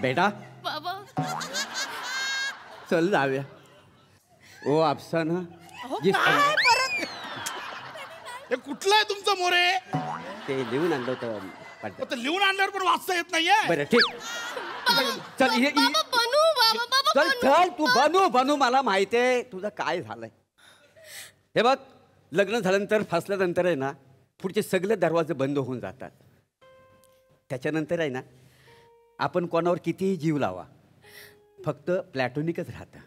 बेटा बाबा चल जाऊया ओ अफसाना जिस हे कुठलं आहे तुमचं मोरे ते लिहून आणलं होतं ते लिहून आणल्यावर पण वाचता येत नाहीये बरं ठीक चल चल चल तू बनू मला माहिती आहे तुझं काय झालंय हे बघ लग्न झाल्यानंतर फसल्यानंतर आहे ना पुढचे सगळे दरवाजे बंद होऊन जातात त्याच्यानंतर आहे ना आपण कोणावर कितीही जीव लावा फक्त प्लॅटोनिकच राहतं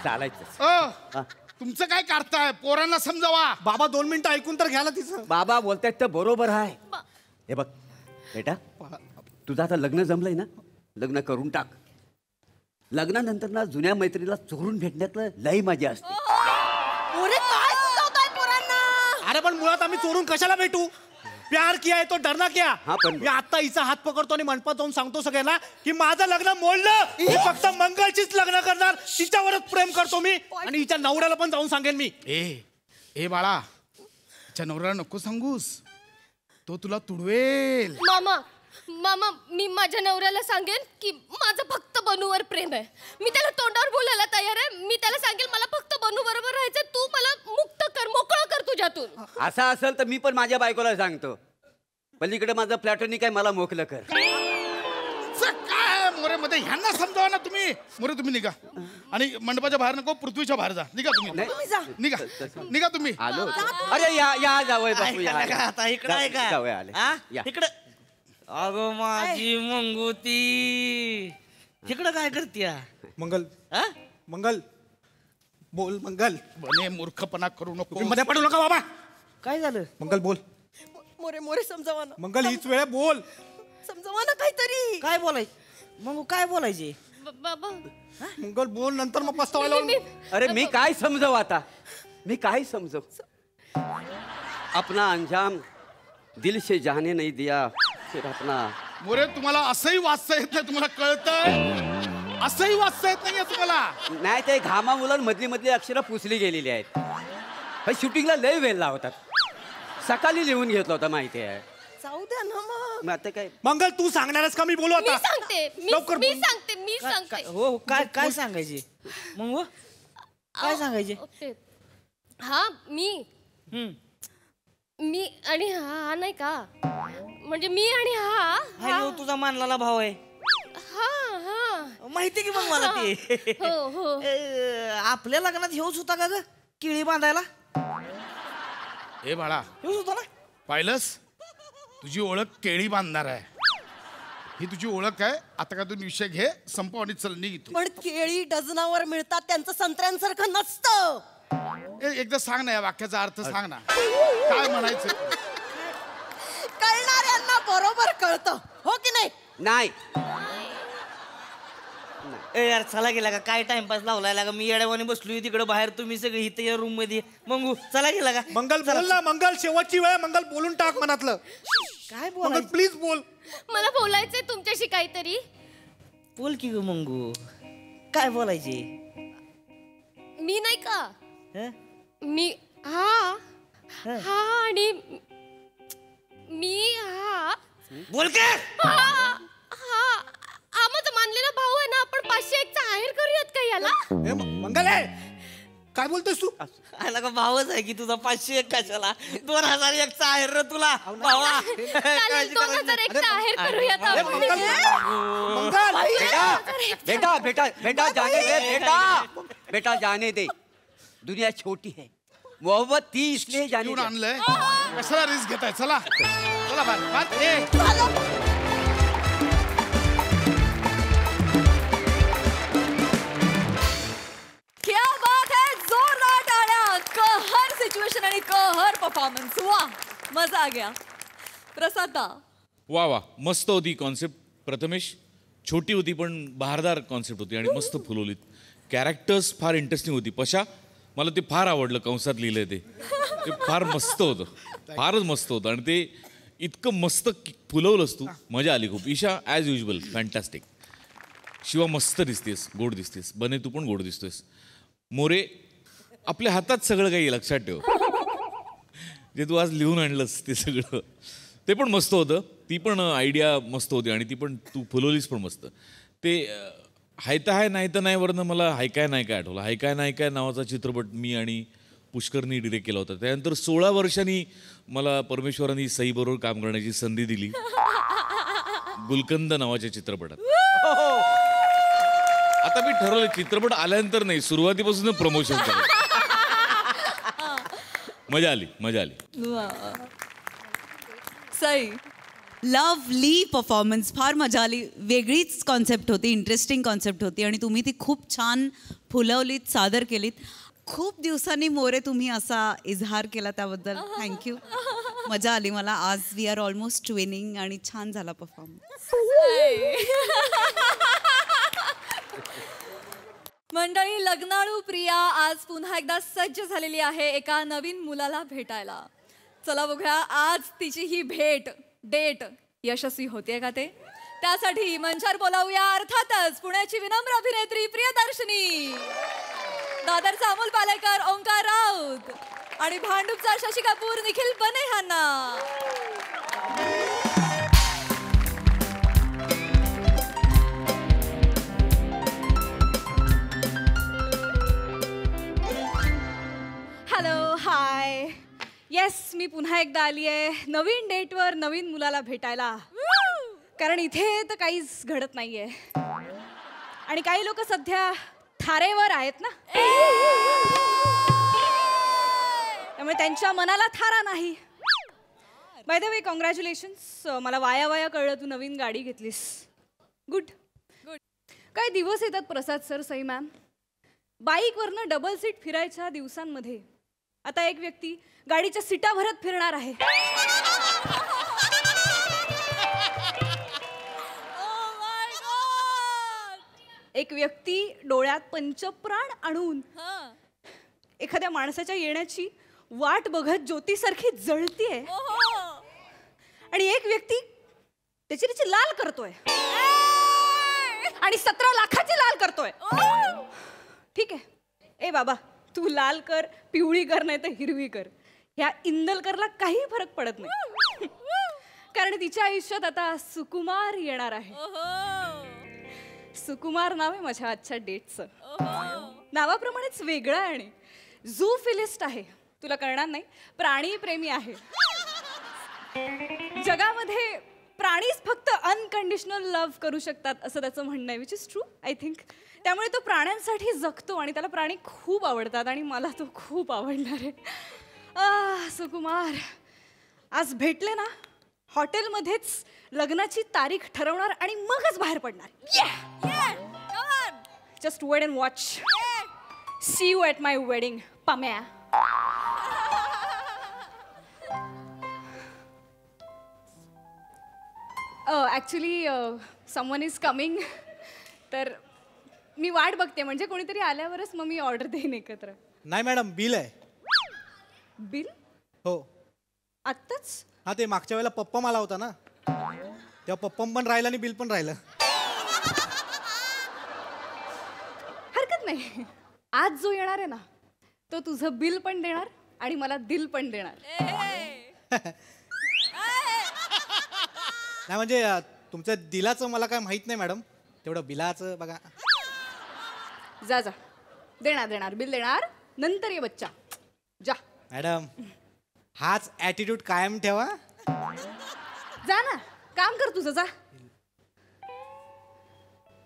चालायचं तुमचं काय काढताय पोरांना समजावा बाबा 2 मिनिटं ऐकून तर घ्या ना तिचं बाबा बोलतायत तर बरोबर आहे हे बघ बेटा तुझं आता लग्न जमलंय ना, लग्न करून टाक. लग्नानंतर ना जुन्या मैत्रीला चोरून भेटण्यातलं लई मजा असते. मोरे काय सुचवताय पोरांना? अरे पण मुळात आम्ही चोरून कशाला भेटू? प्यार किया है तो डरना क्या? हा, पण- मी आता हिचा हात पकडतो आणि मंडपात जाऊन सांगतो सगळ्यांना की माझं लग्न मोडलं. मी फक्त मंगलचीच लग्न करणार, तिच्यावरच प्रेम करतो मी. आणि हिच्या नवऱ्याला पण जाऊन सांगेन मी. ए बाळा, तिच्या नवऱ्याला नको सांगूस, तो तुला तुडवेल. मामा मामा मी माझ्या नवऱ्याला सांगेन की माझं फक्त बनूवर प्रेम आहे. मी त्याला तोंडावर बोलायला तयार आहे. मी त्याला सांगेल मला फक्त बनू बरोबर राहायचं, तू मला मुक्त कर, मोकळं कर तुझ्यातून. असं असेल तर मी पण माझ्या बायकोला सांगतो, पलीकडे माझं प्लॅटॉनिक आहे, मला मोकलं कर. काय मोरे मध्ये ह्यांना समजावा ना तुम्ही. मोरे तुम्ही निघा आणि मंडपाच्या बाहेर नको, पृथ्वीच्या बाहेर जा. निघा तुम्ही, निघा निघा तुम्ही. आलो. अरे या जावय बापू, या. आता इकडं आहे का? जावई आले. हा? या. इकडं. अगं माझी मंगुती, इकडं काय करतीया? मंगल, मंगल बोल. मंगल, बने मूर्खपणा करू नको. मध्ये पडू नका बाबा. काय झालं? मंगल बोल. मोरे मोरे समजावा ना. मंगल हीच वेळ बोल. समजावा ना काहीतरी. काय बोलायचं मग? काय बोलायचे? बाबा मंगल बोल, नंतर मग पस्तावायला लावू. अरे मी काय समजव आता, मी काय समजव. अपना अंजाम दिल से जाने नहीं दिया, फिर अपना. मोरे तुम्हाला असंही वाचता येत नाही, तुम्हाला कळतंय? असंही वाचता येत नाहीये तुम्हाला? नाही, ते घामा मुलं मधली मधली अक्षरं पुसली गेलेली आहेत. शूटिंगला लय वेळ लावतात. सकाळी लिहून घेतला होता, माहिती आहे. जाऊ द्या ना मग. आता काय मंगल तू सांगणारच का मी बोलू मी आता? सांगते, लवकर मी बोल. सांगते, मी सांगते. हो काय काय सांगायचे मग? काय सांगायचे? ओके. हा मी आणि हा नाही का, म्हणजे मी आणि हा तुझा मानलेला भाव आहे. हा माहिती की मग मला ते. हो हो. आपल्या लग्नात हेच होता का ग, केळी बांधायला? ए बाळा, हेच होता ना? पाहिलंस, तुझी ओळख केळी बांधणार आहे. ही तुझी ओळख आहे. आता का तू विषय घे, संपव आणि चल निघ. पण केळी डझनावर मिळतात, त्यांचं संत्र्यांसारखं नसतं. एकदा सांग ना, या वाक्याचा अर्थ सांग ना, काय म्हणायचं? कळणाऱ्यांना बरोबर कळतं, हो की नाही? नाही. ए यार चला गेला का? काय टाइमपास लावलाय लागा? मी येड्यावाने बसलोय तिकडे बाहेर, तुम्ही सगळे इथे या रूम मध्ये. मग चला गेला का? मंगल बोल ना. मंगल शेवटची वेळ. मंगल बोलून टाक मनातलं. काय मंगल प्लीज बोल. मला बोलायचंय तुमच्याशी काहीतरी. बोल की ग मंगू, काय बोलायचे? मी नाही का, हं? मी हा आणि मी बोल के. हा माझा मानलेला भाऊ आहे ना, आपण 501 चा आहेर करूयात का याला? मंगल आहे, काय बोलतोस तू? आला का? भावच आहे की तुझा. 501 कशाला? 2001 चा आहेर रे तुला भावा. चालेल, 2001 चा आहेर करूयात आपण. बेटा बेटा बेटा जाने दे, बेटा जाने दे. दुनिया छोटी है, मोहब्बत 30 ले जाने येऊन दे. आणलंय, कशाला रिस्क घेताय? चला चला बाहेर. क्या बात है, जोरदार टाळ्या. कहर सिच्युएशन आणि कहर परफॉर्मन्स. वा, मजा आ गया. प्रसादा, वा वा, मस्त होती कॉन्सेप्ट. प्रथमेश, छोटी होती पण बहारदार कॉन्सेप्ट होती आणि मस्त फुलवलीत. कॅरेक्टर्स फार इंटरेस्टिंग होती. पशा, मला ते फार आवडलं, कंसात लिहिलंय ते फार मस्त होतं, फारच मस्त होतं. आणि ते इतकं मस्त फुलवलंस तू, मजा आली खूप. Isha as usual fantastic. Shiva मस्त दिसतेस, गोड दिसतेस. बने तू पण गोड दिसतोयस. मोरे, आपल्या हातात सगळं काही लक्षात ठेव, जे तू आज लिहून आणलंस ते सगळं, ते पण मस्त होतं. ती पण आयडिया मस्त होती आणि ती पण तू फुलवलीस पण मस्त. ते हायता हाय नाही तर नाही वरनं मला हाय काय नाही काय आठवलं. हाय काय नाही काय नावाचा चित्रपट मी आणि पुष्करनी डिरेक्ट केला होता. त्यानंतर 16 वर्षांनी मला परमेश्वरांनी सईबरोबर काम करण्याची संधी दिली गुलकंद नावाच्या चित्रपटात. आता मी ठरवलं चित्रपट आल्यानंतर नाही, सुरुवातीपासून प्रमोशन करायचं. मजा आली, मजा आली. सई, लवली परफॉर्मन्स, फार मजा आली. वेगळीच कॉन्सेप्ट होती, इंटरेस्टिंग कॉन्सेप्ट होती आणि तुम्ही ती खूप छान फुलवलीत, सादर केलीत. खूप दिवसांनी मोरे तुम्ही असा इजहार केला त्याबद्दल थँक्यू. मजा आली मला आज. वी आर ऑलमोस्ट ट्विनिंग आणि छान झाला परफॉर्मन्स. मंडळी, लग्नाळू प्रिया आज पुन्हा एकदा सज्ज झालेली आहे एका नवीन मुलाला भेटायला. चला बघूया आज तिची ही डेट यशस्वी होते का ते. त्यासाठी मंचावर बोलावूया अर्थातच पुण्याची विनम्र अभिनेत्री प्रियदर्शनी, दादरचा अमोल पालेकर, ओंकार राऊत आणि भांडूपचा शशी कपूर, निखिल बने ह्यांना. हॅलो, हाय. येस, मी पुन्हा एकदा आली आहे नवीन डेटवर नवीन मुलाला भेटायला. कारण इथे तर काहीच घडत नाहीये आणि काही लोक सध्या थारेवर आहेत ना, त्यामुळे त्यांच्या मनाला थारा नाही. By the way, congratulations. मला वाया कळलं तू नवीन गाडी घेतलीस. गुड. काही दिवस येतात प्रसाद सर, सई मॅम. बाईकवरनं डबल सीट फिरायच्या दिवसांमध्ये आता एक व्यक्ती गाडीच्या सीटा भरत फिरणार आहे. एक व्यक्ती डोळ्यात पंचप्राण आणून एखाद्या माणसाच्या येण्याची वाट बघत ज्योतीसारखी जळतीये. आणि एक व्यक्ती त्याची लाल करतोय आणि 17 लाखाची लाल करतोय. ठीक आहे, ए बाबा, तू लाल कर, पिवळी कर, नाही तर हिरवी कर. ह्या इंदलकरला काही फरक पडत नाही, कारण तिच्या आयुष्यात आता सुकुमार येणार आहे. सुकुमार नाव आहे माझ्या आजच्या डेटचं. नावाप्रमाणेच वेगळं आहे आणि झूफिलिस्ट आहे. तुला कळणार नाही, प्राणी प्रेमी आहे. जगामध्ये प्राणीच फक्त अनकंडिशनल लव्ह करू शकतात असं त्याचं म्हणणं आहे, which is true I think. त्यामुळे तो प्राण्यांसाठी जगतो आणि त्याला प्राणी खूप आवडतात आणि मला तो खूप आवडणार आहे. सुकुमार आज भेटले ना, हॉटेलमध्येच लग्नाची तारीख ठरवणार आणि मगच बाहेर पडणार. Just wait and watch. See you at my wedding, Pamya. Actually someone is coming, तर मी वाट बघते. म्हणजे कोणीतरी आल्यावरच मग मी ऑर्डर देईन एकत्र. नाही मॅडम, बिल आहे. बिल? हो. आत्ताच? हा, ते मागच्या वेळेला पप्पम आला होता ना, तेव्हा पप्पम पण राहिलं आणि बिल पण राहिलं. हरकत नाही. आज जो येणार आहे ना, तो तुझं बिल पण देणार आणि मला दिल पण देणार. नाही म्हणजे तुमच्या दिलाचं मला काय माहित नाही मॅडम, तेवढं बिलाचं बघा. जा जा, देणार बिल देणार, नंतर ये बच्चा, जा. मॅडम, हाच ॲटिट्यूड कायम ठेवा. जा ना, काम कर तुझं, जा.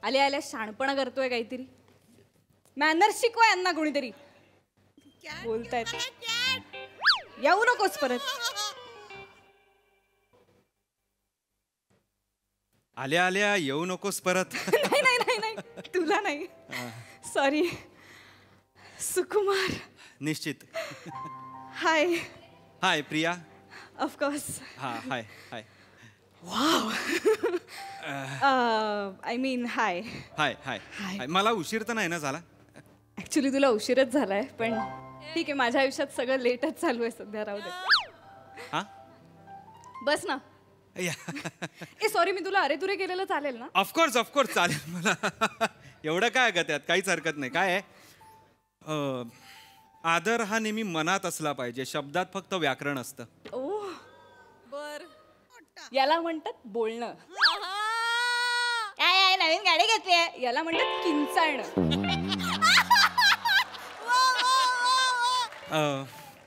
आल्या शाणपणा करतोय काहीतरी. मॅनर शिकवा यांना कोणीतरी. बोलतायत, येऊ नकोस परत. आल्या येऊ नकोस परत. नाही, तुला नाही, सॉरी. सुकुमार. निश्चित. Hi Priya. Of course. Hi. Wow. I mean hi. मला उशीर तर नाही ना झाला? ऍक्च्युली तुला उशीरच झालाय, पण ठीक आहे, माझ्या आयुष्यात सगळं लेटच चालू आहे सध्या. राहू दे. बस ना. ए सॉरी, मी तुला अरे तुरे केलेलं चालेल ना? ऑफकोर्स चालेल मला. एवढं काय ग त्यात, काहीच हरकत नाही. काय आहे, आदर हा नेहमी मनात असला पाहिजे, शब्दात फक्त व्याकरण असतं. ओ बर, याला म्हणतात बोलणं. काय नवीन गाडी घेतली आहे, याला म्हणतात किंचाळणं.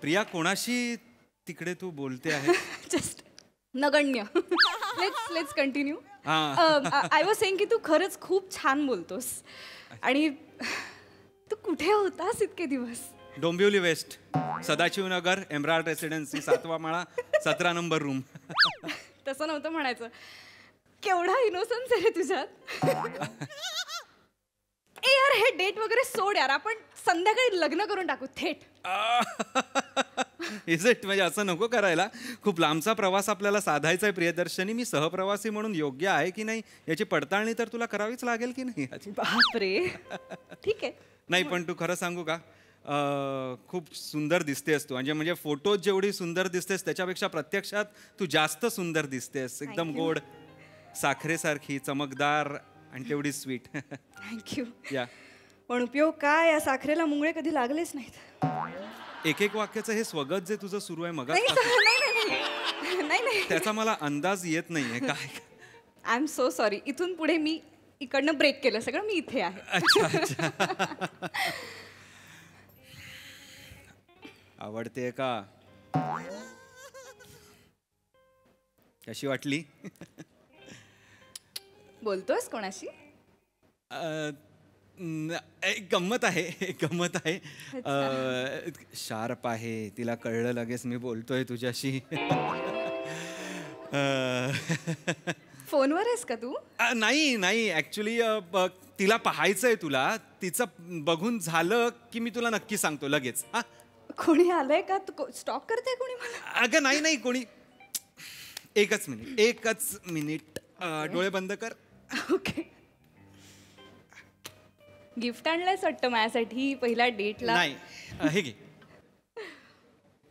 प्रिया, कोणाशी तिकडे तू बोलते आहे? जस्ट नगण्य. Let's continue. I was saying की तू खरंच खूप छान बोलतोस. आणि तू कुठे होतास इतके दिवस? Dombivli west, Sadashivnagar, emerald residency, 7वा माळा, 17 नंबर रूम. तसं नव्हतं म्हणायचं. केवढा इनोसन्स आहे तुझ्यात. ए यार हे डेट वगैरे सोड यार, आपण संध्याकाळी लग्न करून टाकू थेट. Is it? म्हणजे असं नको करायला. खूप लांबचा प्रवास आपल्याला साधायचा आहे प्रियदर्शनी. मी सहप्रवासी म्हणून योग्य आहे की नाही याची पडताळणी तर तुला करावीच लागेल की नाही. बापरे. ठीक आहे. नाही पण तू खरं सांगू का, खूप सुंदर दिसतेस तू. म्हणजे फोटोत जेवढी सुंदर दिसतेस त्याच्यापेक्षा प्रत्यक्षात तू जास्त सुंदर दिसतेस. एकदम गोड, साखरेसारखी, चमकदार आणि तेवढी स्वीट. थँक्यू. या पण उपयोग काय, या साखरेला मुंगळे कधी लागलेच नाहीत. एक वाक्याचं हे स्वगत जे तुझं सुरू आहे मग नाही त्याचा मला अंदाज येत नाहीये काय. I am so sorry. इथून पुढे मी इकडनं ब्रेक केलं सगळं, मी इथे आहे. अच्छा. आवडते का? कशी वाटली? बोलतोयस कोणाशी? गंमत आहे, गंमत आहे. शार्प आहे, तिला कळलं लगेच मी बोलतोय तुझ्याशी. फोनवर आहेस का तू? नाही ऍक्च्युली तिला पाहायचंय तुला. तिचं बघून झालं की मी तुला नक्की सांगतो लगेच. हा, कोणी आलंय का? तू स्टॉक करते कोणी मला? अगं नाही कोणी. एकच मिनिट. डोळे बंद कर. ओके. गिफ्ट आणलंयस वाटतं माझ्यासाठी पहिल्या डेटला. नाही, हे घे.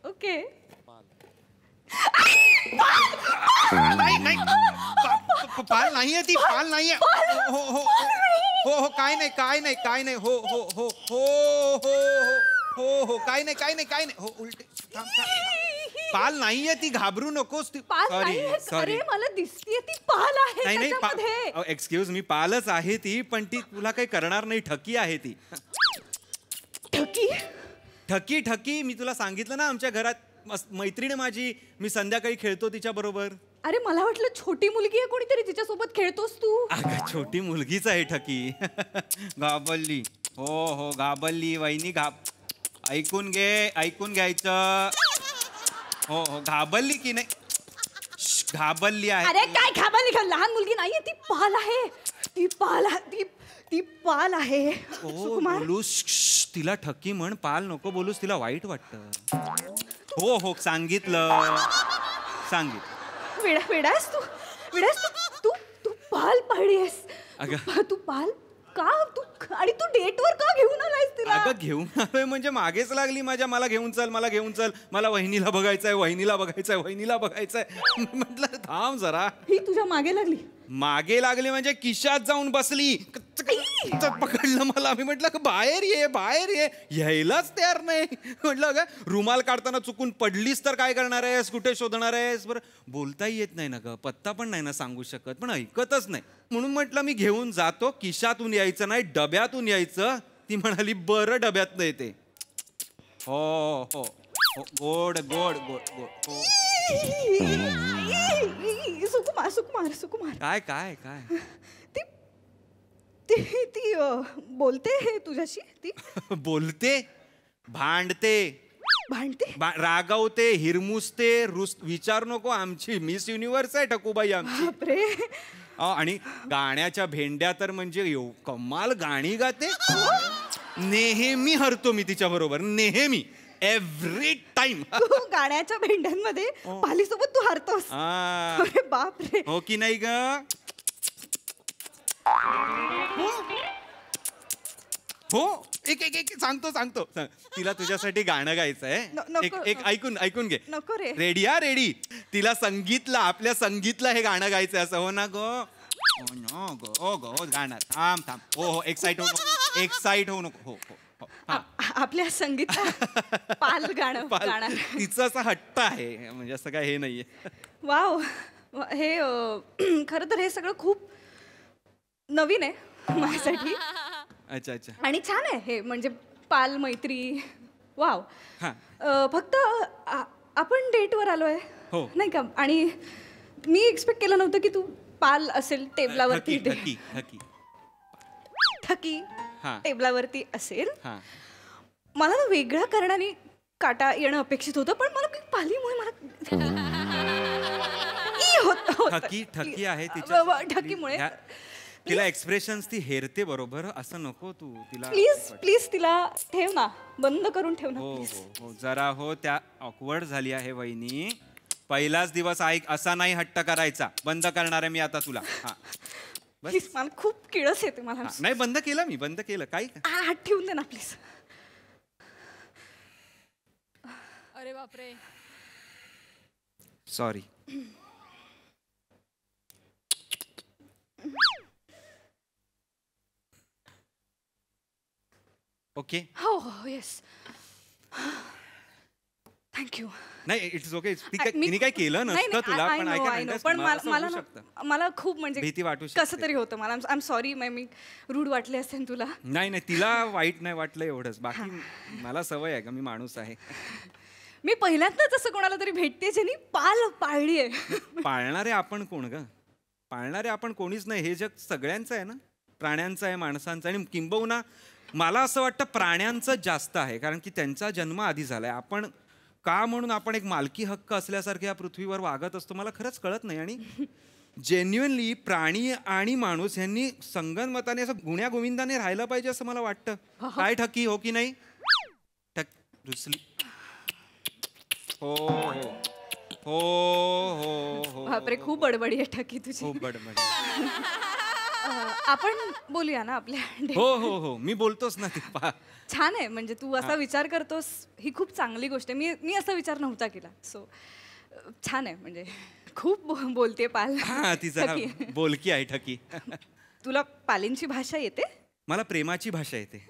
ओके. नाही पाल नाहीये ती, पाल नाहीये. हो काय नाही. हो काय नाही. हो उलटे. पाल नाहीये ती, घाबरू नकोस. सॉरी मला दिसतीये ती पाल आहे. नाही एक्सक्यूज मी, पालच आहे ती, पण ती तुला काही करणार नाही. ठकी आहे ती. ठकी मी तुला सांगितलं ना, आमच्या घरात मैत्रीण माझी, मी संध्याकाळी खेळतो तिच्या बरोबर. अरे मला वाटलं छोटी मुलगी आहे कोणीतरी तिच्यासोबत खेळतोस तू. अगं छोटी मुलगीच आहे ठकी. घाबरली. हो घाबरली वहिनी. ऐकून घ्यायचं. हो घाबरली की नाही? घाबरली आहे. अरे काय घाबरली? लहान मुलगी नाहीये ती, पाल आहे. ती पाल आहे. बोलूस तिला ठकी म्हण, पाल नको बोलूस, तिला वाईट वाटतं. हो सांगितलं. वेडास तू पाल पाळलीस. तू पाल का? आणि तू डेटवर का घेऊन आलायस तिला? अगं घेऊन आलोय म्हणजे मागेच लागली माझ्या. मला घेऊन चल, मला वहिनीला बघायचंय. म्हटलं थांब जरा. ही तुझ्या मागे लागली म्हणजे खिशात जाऊन बसली. पकडलं मला. मी म्हटलं बाहेर ये. यायलाच तयार नाही. म्हटलं ग रुमाल काढताना चुकून पडलीस तर काय करणार आहेस? कुठे शोधणार आहेस? बरं बोलताही येत नाही ना ग, पत्ता पण नाही ना सांगू शकत, पण ऐकतच नाही. म्हणून म्हटलं मी घेऊन जातो. खिशातून यायचं नाही, डब्यातून यायचं. ती म्हणाली बरं डब्यात नाही ते. हो गोड. सुकुमार काय ती बोलते तुझ्याशी. ती बोलते, भांडते, रागवते, हिरमुसते. विचार नको, आमची मिस युनिव्हर्स आहे ठकूबाई आमची. आणि गाण्याच्या भेंड्या तर म्हणजे कमाल गाणी गाते. नेहमी हरतो मी तिच्या बरोबर, नेहमी, एव्हरी टाइम. गाण्याच्या भेंड्यांमध्ये पालीसोबत तू हरतोस? अरे बापरे. हो की नाही ग? हो एक सांगतो. तिला तुझ्यासाठी गाणं गायचं आहे. ऐकून घे. नको रे. रेडी. तिला आपल्या संगीतला हे गाणं गायचंय असं. हो ना गो? हो गाणं. थांब. हो एक्साइट होऊ नको. हो आपल्या संगीत पाल गाणं. तिचं असं हट्ट आहे, म्हणजे असं काय हे नाहीये. वाव. हे खरं तर हे सगळं खूप नवीन आहे माझ्यासाठी. अच्छा. आणि छान आहे हे, म्हणजे पाल मैत्री. वाव. फक्त आपण डेटवर आलोय नाही का? आणि मी एक्सपेक्ट केलं नव्हतं की तू पाल असेल टेबलावरती. ठकी टेबलावरती असेल. मला ना वेगळ्या कारणाने काटा येणं अपेक्षित होतं, पण मला पालीमुळे मला ठकी आहे ठकीमुळे तिला एक्सप्रेशन्स ती हेरते बरोबर, असं नको तू तिला. प्लीज प्लीज तिला ठेव ना, बंद करून ठेव ना. हो please. हो हो जरा हो, त्या ऑकवर्ड झाली आहे वहिनी. पहिलाच दिवस ऐक, असा नाही हट्ट करायचा. बंद करणार आहे मी आता तुला. हा Please, मला खूप किळस येते मला. नाही बंद केलं मी, बंद केलं. काय हात ठेवून दे ना प्लीज. अरे बापरे. सॉरी. ओके. हो हो येस. थँक्यू. नाही इट्स ओके. तिने काय केलं नसतं तुला, पण पण मला खूप म्हणजे भीती वाटू शकते. कसं तरी होतं मला. I am sorry. मी रूढ वाटले असेल तुला. नाही नाही तिला वाईट नाही वाटलं एवढंच. बाकी मला सवय आहे का, मी माणूस आहे. मी पहिल्यांदाच असं कोणाला तरी भेटते ज्यांनी पाल पाळली आहे. पाळणारे आपण कोण ग? पाळणारे आपण कोणीच नाही. हे जग सगळ्यांचं आहे ना, प्राण्यांचं आहे, माणसांचं. आणि किंबहुना मला असं वाटतं प्राण्यांचं जास्त आहे, कारण की त्यांचा जन्म आधी झालाय. आपण का म्हणून आपण एक मालकी हक्क असल्यासारखे या पृथ्वीवर वागत असतो मला खरंच कळत नाही. आणि जेन्युअनली प्राणी आणि माणूस यांनी संगनमताने असं गुण्यागोविंदाने राहायला पाहिजे असं मला वाटतं. काय ठकी हो की नाही? रुसली. हो हो हो हो हो. बापरे खूप बडबडी आहे ठकी तुझी. खूप बडबडी. आपण बोलूया ना आपल्या. हो हो हो मी बोलतोच ना. ते छान आहे म्हणजे तू असा विचार करतोस, ही खूप चांगली गोष्ट आहे. मी असा विचार नव्हता केला. सो छान आहे म्हणजे. खूप बोलते पाल. हा ती जरा बोलकी आहे ठकी. तुला पालींची भाषा येते? मला प्रेमाची भाषा येते.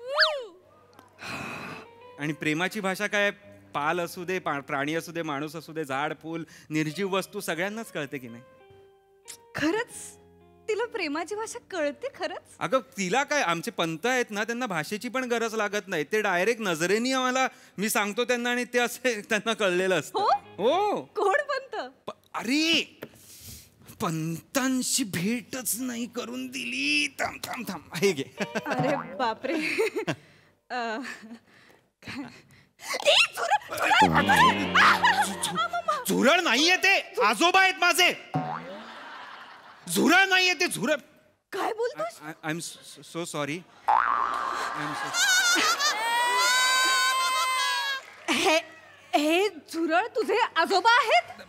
आणि प्रेमाची भाषा काय, पाल असू दे, प्राणी असू दे, माणूस असू दे, झाड फूल निर्जीव वस्तू सगळ्यांनाच कळते की नाही? खरंच तिला प्रेमाची भाषा कळते खरंच? अगं तिला काय, आमचे पंत आहेत ना, त्यांना भाषेची पण गरज लागत नाही. ते डायरेक्ट नजरेनी आम्हाला, मी सांगतो त्यांना आणि ते असे त्यांना कळलेलं असतं. हो. कोण पंत? अरे पंतांशी भेटच नाही करून दिली. थांब थांब थांब हे घे. अरे बापरे. झुरळ नाहीये ते, आजोबा आहेत माझे. झुरळ नाहीये ते, झुरळ. काय बोलतोस? I am so sorry. हे झुरळ तुझे आजोबा आहेत?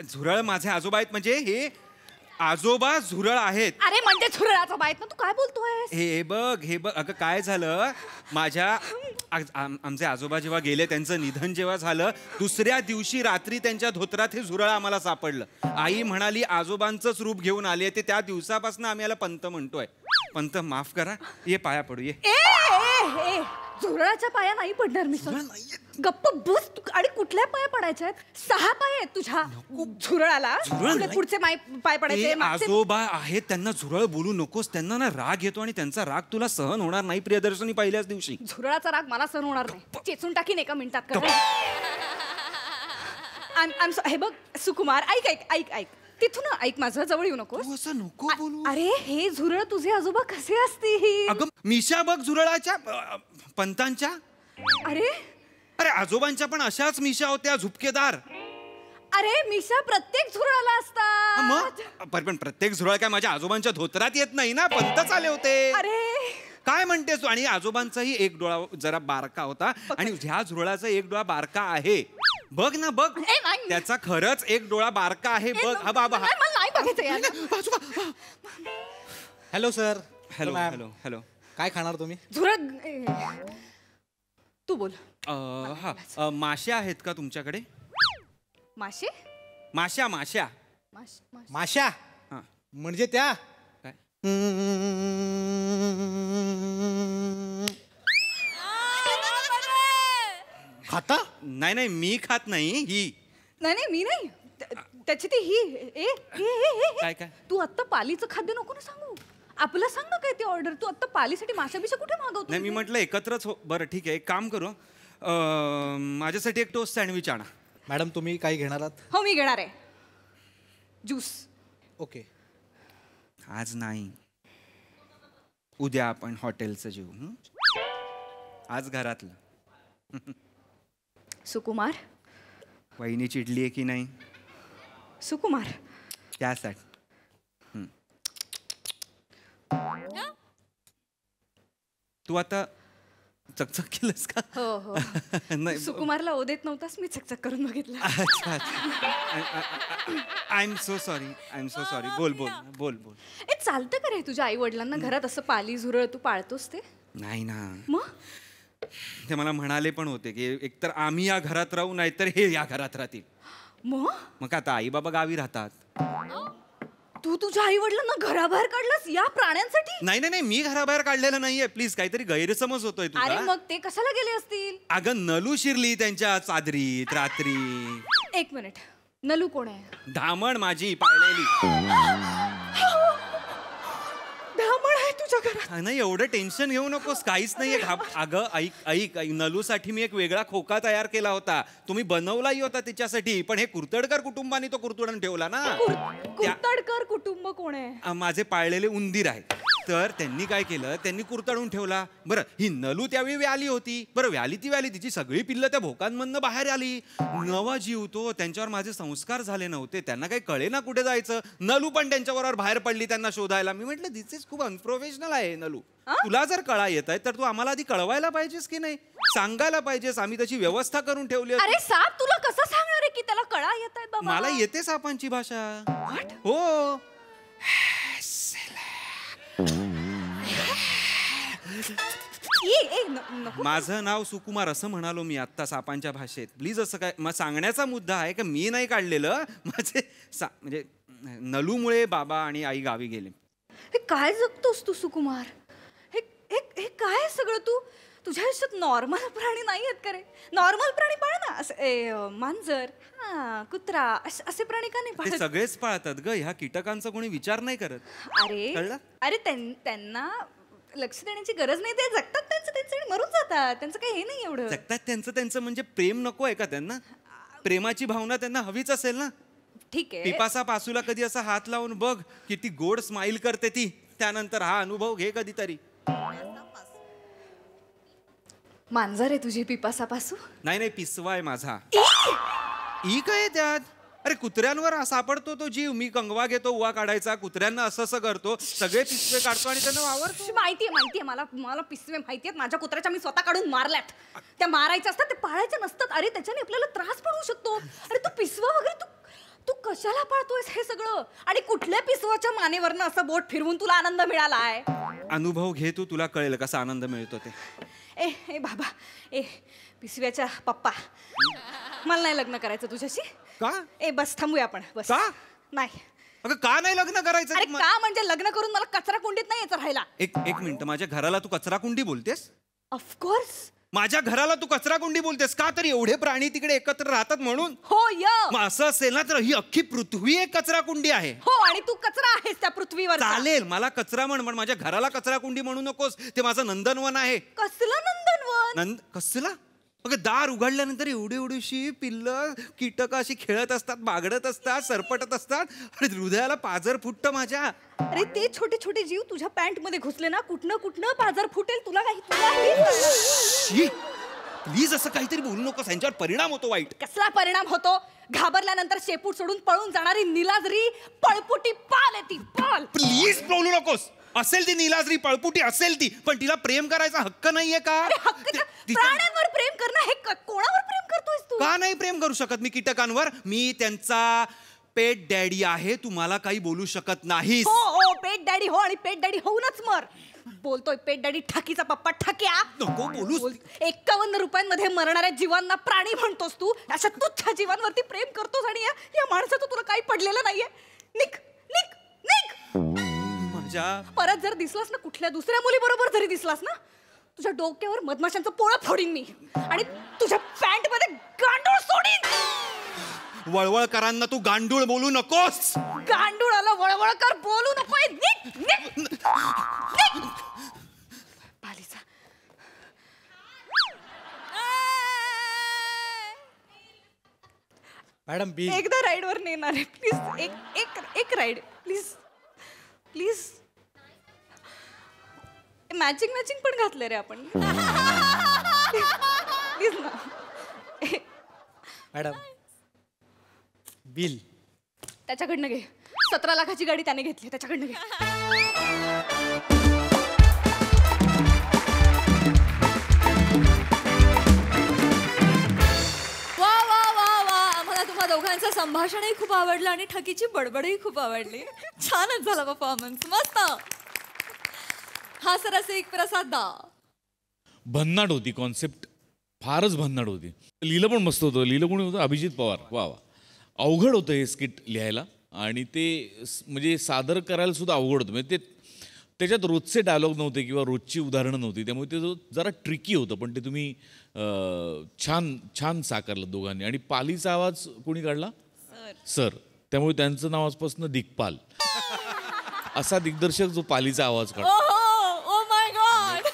झुरळ माझे आजोबा आहेत म्हणजे हे आजोबा झुरळ आहेत. अरे म्हणजे झुरळ आजोबा आहेत ना, तू काय बोलतोय? हे बघ अगं काय झालं, आमचे आजोबा जेव्हा गेले, त्यांचं निधन जेव्हा झालं, दुसऱ्या दिवशी रात्री त्यांच्या धोत्रात हे झुरळ आम्हाला सापडलं. आई म्हणाली आजोबांचंच रूप घेऊन आले. ते त्या दिवसापासून आम्ही याला पंत म्हणतोय. पंत माफ करा, ये पाया पडू ये. झुरळाच्या पाया नाही पडणार मी. गप्प बस. आणि कुठल्या पाया पडायच्या आहेत? 6 पाय आहेत तुझ्या झुरळाला. पुढचे पाय पडायचे. आजोबा आहेत, त्यांना झुरळ बोलू नकोस. त्यांना ना राग येतो आणि त्यांचा राग तुला सहन होणार नाही प्रियदर्शनी. पहिल्याच दिवशी झुरळाचा राग मला सहन होणार नाही. चेचून टाकीन एका मिनिटात. हे बघ सुकुमार, ऐक तिथून ऐक, माझं जवळ येऊ नको. असं नको बोलू. अरे हे झुरळ तुझे आजोबा कसे असतील? अगं मिशा बघ झुरळाच्या पंतांच्या. अरे आजोबांच्या पण अशाच मिशा होत्या, झुपकेदार. अरे मिशा प्रत्येक झुरळाला असतात. पण प्रत्येक झुरळ काय माझ्या आजोबांच्या धोत्रात येत नाही ना, पंतच आले होते. अरे काय म्हणतेस? आणि आजोबांचाही एक डोळा जरा बारका होता आणि ह्या झुरळाचा एक डोळा बारका आहे. बघ ना बघ, त्याचा खरंच एक डोळा बारका आहे. बघ हा बाबा. Hello sir. Hello hello hello. काय खाणार तुम्ही? झुरळ तू बोल. हा माश्या आहेत का तुमच्याकडे? मासे? माश्या. माश्या म्हणजे त्या काय? खाता? नाही मी खात नाही. ही नाही मी नाही, त्याची ती ही. काय काय? तू आत्ता पालीचं खाद्य नको ना सांगू. आपलं सांग ना काय ती ऑर्डर. तू आत्ता पालीसाठी माशाबिशा कुठे मागवतो? नाही मी म्हटलं एकत्रच हो. बरं ठीक आहे, एक काम करू, माझ्यासाठी एक टोस्ट सँडविच आणा. मॅडम तुम्ही काही घेणार आहात? हो मी घेणार आहे. ज्यूस. ओके. आज नाही, उद्या आपण हॉटेलचं जेवू. आज घरातलं. सुकुमार, वहिनी चिडली आहे की नाही? सुकुमार त्यासाठी तू आता चकचक केलंस का? हो हो नाही सुकुमारला ओ देत नव्हतास, मी चकचक करून बघितलं. अच्छा आय एम सो सॉरी. बोल बोल बोल बोल. ए चालतं का रे तुझ्या आई वडिलांना घरात असं पाली झुरळ तू पाळतोस ते? नाही ना, मग ते मला म्हणाले पण होते की एकतर आम्ही या घरात राहू नाहीतर हे या घरात राहतील. मग आता आई बाबा गावी राहतात. तू तुझ्या आई वडिलांना घराबाहेर काढलंस या प्राण्यांसाठी? नाही मी घराबाहेर काढलेलं नाहीये. प्लीज काहीतरी गैरसमज होतोय अरे तुला. मग ते कशाला गेले असतील? अगं नलू शिरली त्यांच्या चादरीत रात्री. एक मिनिट, नलू कोण आहे? धामण माझी पाळलेली. धामण आहे तुझ्या घरात? नाही एवढं टेन्शन घेऊ नकोस, काहीच नाहीये. अगं ऐक नलूसाठी मी एक वेगळा खोका तयार केला होता. तुम्ही बनवलाही होता तिच्यासाठी, पण हे कुर्तडकर कुटुंबाने तो कुरतडून ठेवला ना. कुर्तडकर कुटुंब कोण आहे? माझे पाळलेले उंदीर आहेत. तर त्यांनी काय केलं, त्यांनी कुरतडून ठेवला. बरं ही नलू त्यावेळी व्याली होती. बरं व्याली तिची सगळी पिल्लं त्या भोकांमधनं बाहेर आली. नवा जीव तो, त्यांच्यावर माझे संस्कार झाले नव्हते, त्यांना काही कळे ना कुठे जायचं. नलू पण त्यांच्याबरोबर बाहेर पडली त्यांना शोधायला. मी म्हटलं दिस इज खूप अनप्रोफेशनल आहे नलू. तुला जर कळा येत आहे तर तू आम्हाला आधी कळवायला पाहिजेस की नाही, सांगायला पाहिजेस. आम्ही तशी व्यवस्था करून ठेवली. अरे साप तुला कसं सांगणार आहे की त्याला कळा येत आहेत बाबा? मला येते सापांची भाषा. हो माझं नाव सुकुमार असं म्हणालो मी आत्ता सापांच्या भाषेत. प्लीज असं काय, मग सांगण्याचा मुद्दा आहे की मी नाही काढलेलं. माझे म्हणजे नलूमुळे बाबा आणि आई गावी गेले. हे काय जगतोस तू सुकुमार? हे काय सगळं? तू तुझ्या आयुष्यात नॉर्मल प्राणी नाही आहेत का रे? नॉर्मल प्राणी पाळ ना, मांजर, कुत्रा, असे प्राणी का नाही ते पाळत? सगळेच पाळतात ग. ह्या कीटकांचा कोणी विचार नाही करत. अरे त्यांना लक्ष देण्याची गरज नाही. ते जगतात त्यांचं आणि मरून जातात. त्यांचं काही हे नाही एवढं. जगतात त्यांचं म्हणजे प्रेम नको आहे का त्यांना? प्रेमाची भावना त्यांना हवीच असेल ना. ठीक आहे. पिपासा पासूला कधी असा हात लावून बघ, किती गोड स्माइल करते ती. त्यानंतर हा अनुभव घे कधीतरी. मांजर आहे तुझी पिपासा पासू? नाही पिसवा आहे माझा. ई काय त्यात? अरे कुत्र्यांवर सापडतो तो जीव. मी कंगवा घेतो उवा काढायचा, कुत्र्यांना असं करतो, सगळे पिसवे काढतो आणि त्यांना वावरतो. माहितीये मला पिसवे माहितीयेत. माझ्या कुत्र्याच्या मी स्वतः काढून मारल्यात. त्या मारायच्या असतात, ते पाळायच्या नसतात. अरे त्याच्याने आपल्याला त्रास पण होऊ शकतो. अरे तू पिसवा वगैरे तू कशाला पाळतोयस हे सगळं? आणि कुठल्या पिसवाच्या मानेवरनं असं बोट फिरवून तुला आनंद मिळालाय? अनुभव घे तू, तुला कळेल कसा आनंद मिळतो ते. ए बाबा, पिसव्याच्या पप्पा, मला नाही लग्न करायचं तुझ्याशी. का? बस थांबूया आपण. बस का नाही? अगं का नाही लग्न करायचं? अरे का म्हणजे लग्न करून मला कचरा कुंडीत नाही यायचं राहायला. एक मिनिट, माझ्या घराला तू कचरा कुंडी बोलतेस? ऑफकोर्स. माझ्या घराला तू कचरा कुंडी बोलतेस का? तर एवढे प्राणी तिकडे एकत्र राहतात म्हणून? हो मग असं असेल ना तर ही अख्खी पृथ्वी एक कचरा कुंडी आहे. हो आणि तू कचरा आहेस त्या पृथ्वीवर. चालेल, मला कचरा म्हण, पण माझ्या घराला कचरा कुंडी म्हणू नकोस. ते माझं नंदनवन आहे. कसलं नंदनवन? कसला? अगं दार उघडल्यानंतर एवढीशी पिल्लं कीटक अशी खेळत असतात, बागडत असतात, सरपटत असतात आणि हृदयाला पाजर फुटतं माझ्या. अरे ते छोटे छोटे जीव तुझ्या पॅन्ट मध्ये घुसले ना, कुठनं पाजर फुटेल तुला काही. प्लीज असं काहीतरी बोलू नकोस, यांच्यावर परिणाम होतो वाईट. कसला परिणाम होतो? घाबरल्यानंतर शेपूट सोडून पळून जाणारी निलाजरी पळपुटी पाल आहे ती. पाल. प्लीज बोलू नकोस. असेल ती निलाजरी पळपुटी असेल ती, पण तिला प्रेम करायचा हक्क नाहीये का? प्राण्यांवर प्रेम करणं हे कोणावर प्रेम करतोयस तू? का नाही प्रेम करू शकत मी कीटकांवर? मी त्यांचा पेट डॅडी आहे. तू मला काही बोलू शकत नाहीस. हो पेट डॅडी हो, आणि पेट डॅडी होऊनच मर. बोलतोय पेट डॅडी, ठाकीचा पप्पा ठाक्या. नको बोलू. 51 रुपयांमध्ये मरणाऱ्या जीवांना प्राणी म्हणतोस तू. अशा तुच्छ जीवांवरती प्रेम करतोस आणि या माणसाचं तुला काही पडलेलं नाहीये. निक निक निक. परत जर दिसलास ना कुठल्या दुसऱ्या मुली बरोबर जरी दिसलास ना, तुझ्या डोक्यावर मधमाशांचं पोळं फोडीन मी आणि तुझ्या पॅन्ट मध्ये गांडूळ सोडीन. वळवळकरांना तू गांडूळ बोलू नकोस. गांडूळाला वळवळकर बोलू नकोय. निक निक निक. पालीचा मॅडम बी एकदा राईडवर नेणार आहे प्लीज. एक राईड प्लीज प्लीज. मॅचिंग पण घातलं रे आपण. प्लीज ना मॅडम. बिल त्याच्याकडनं घे. 17 लाखाची गाडी त्याने घेतली, त्याच्याकडनं घे. संभाषणही खूप आवडलं आणि ठकीची बडबडही खूप आवडली. छानच झाला परफॉर्मन्स, मस्त. हा सरसिक प्रसाद दा. भन्नाट होती कॉन्सेप्ट, फारच भन्नाट होती. लिहिलं पण मस्त होतं. लिहिलं कोणी होतं? अभिजित पवार. वा वा. अवघड होतं हे स्किट लिहायला आणि ते म्हणजे सादर करायला सुद्धा अवघड होतं. म्हणजे ते त्याच्यात रोजचे डायलॉग नव्हते किंवा रोजची उदाहरणं नव्हती, त्यामुळे ते जरा ट्रिकी होतं. पण ते तुम्ही छान छान साकारलं दोघांनी. आणि पालीचा आवाज कोणी काढला? सर. त्यामुळे त्यांचं नाव आजपासून दिग्पाल असा दिग्दर्शक जो पालीचा आवाज काढतो. Oh my God.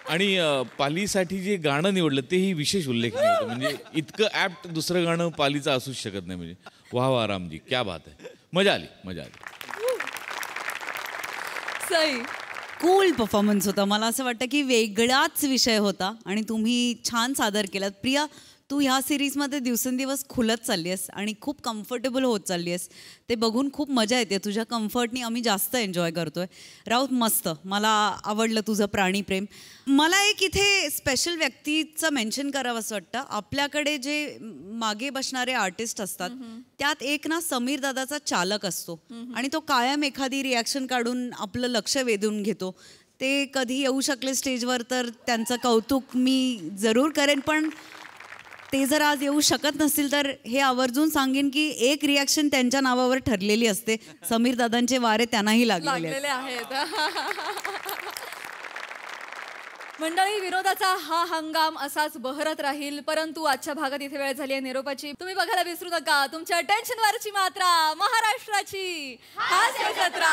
आणि पालीसाठी जे गाणं निवडलं तेही विशेष उल्लेखनीय होतं. म्हणजे इतकं ॲप्ट दुसरं गाणं पालीचं असूच शकत नाही. म्हणजे वाह वाह रामजी, क्या बात आहे. मजा आली, मजा आली. कूल परफॉर्मन्स होता. मला असं वाटतं की वेगळाच विषय होता आणि तुम्ही छान सादर केलात. प्रिया, तू ह्या सिरीजमध्ये दिवसेंदिवस खुलत चालली आहेस आणि खूप कम्फर्टेबल होत चालली आहेस. ते बघून खूप मजा येते. तुझ्या कम्फर्टनी आम्ही जास्त एन्जॉय करतोय. राऊत, मस्त. मला आवडलं तुझं प्राणीप्रेम. मला एक इथे स्पेशल व्यक्तीचं मेन्शन करावं असं वाटतं. आपल्याकडे जे मागे बसणारे आर्टिस्ट असतात त्यात एक ना समीर दादाचा चालक असतो आणि तो कायम एखादी रिॲक्शन काढून आपलं लक्ष वेधून घेतो. ते कधी येऊ शकले स्टेजवर तर त्यांचं कौतुक मी जरूर करेन, पण ते जर आज येऊ शकत नसतील तर हे आवर्जून सांगेन की एक रिॲक्शन त्यांच्या नावावर ठरलेली असते. समीर दादांचे वारे त्यांनाही लागलेले आहेत. मंडळी, विनोदाचा हा हंगाम असाच बहरत राहील, परंतु आजच्या भागात इथे वेळ झाली आहे निरोपाची. तुम्ही बघायला विसरू नका तुमच्या टेन्शनवरची मात्रा, महाराष्ट्राची हास्य जत्रा.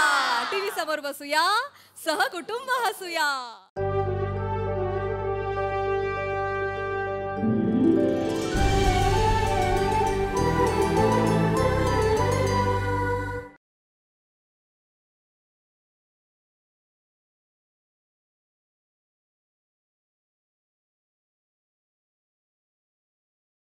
टीव्ही समोर बसूया, सहकुटुंब हसूया.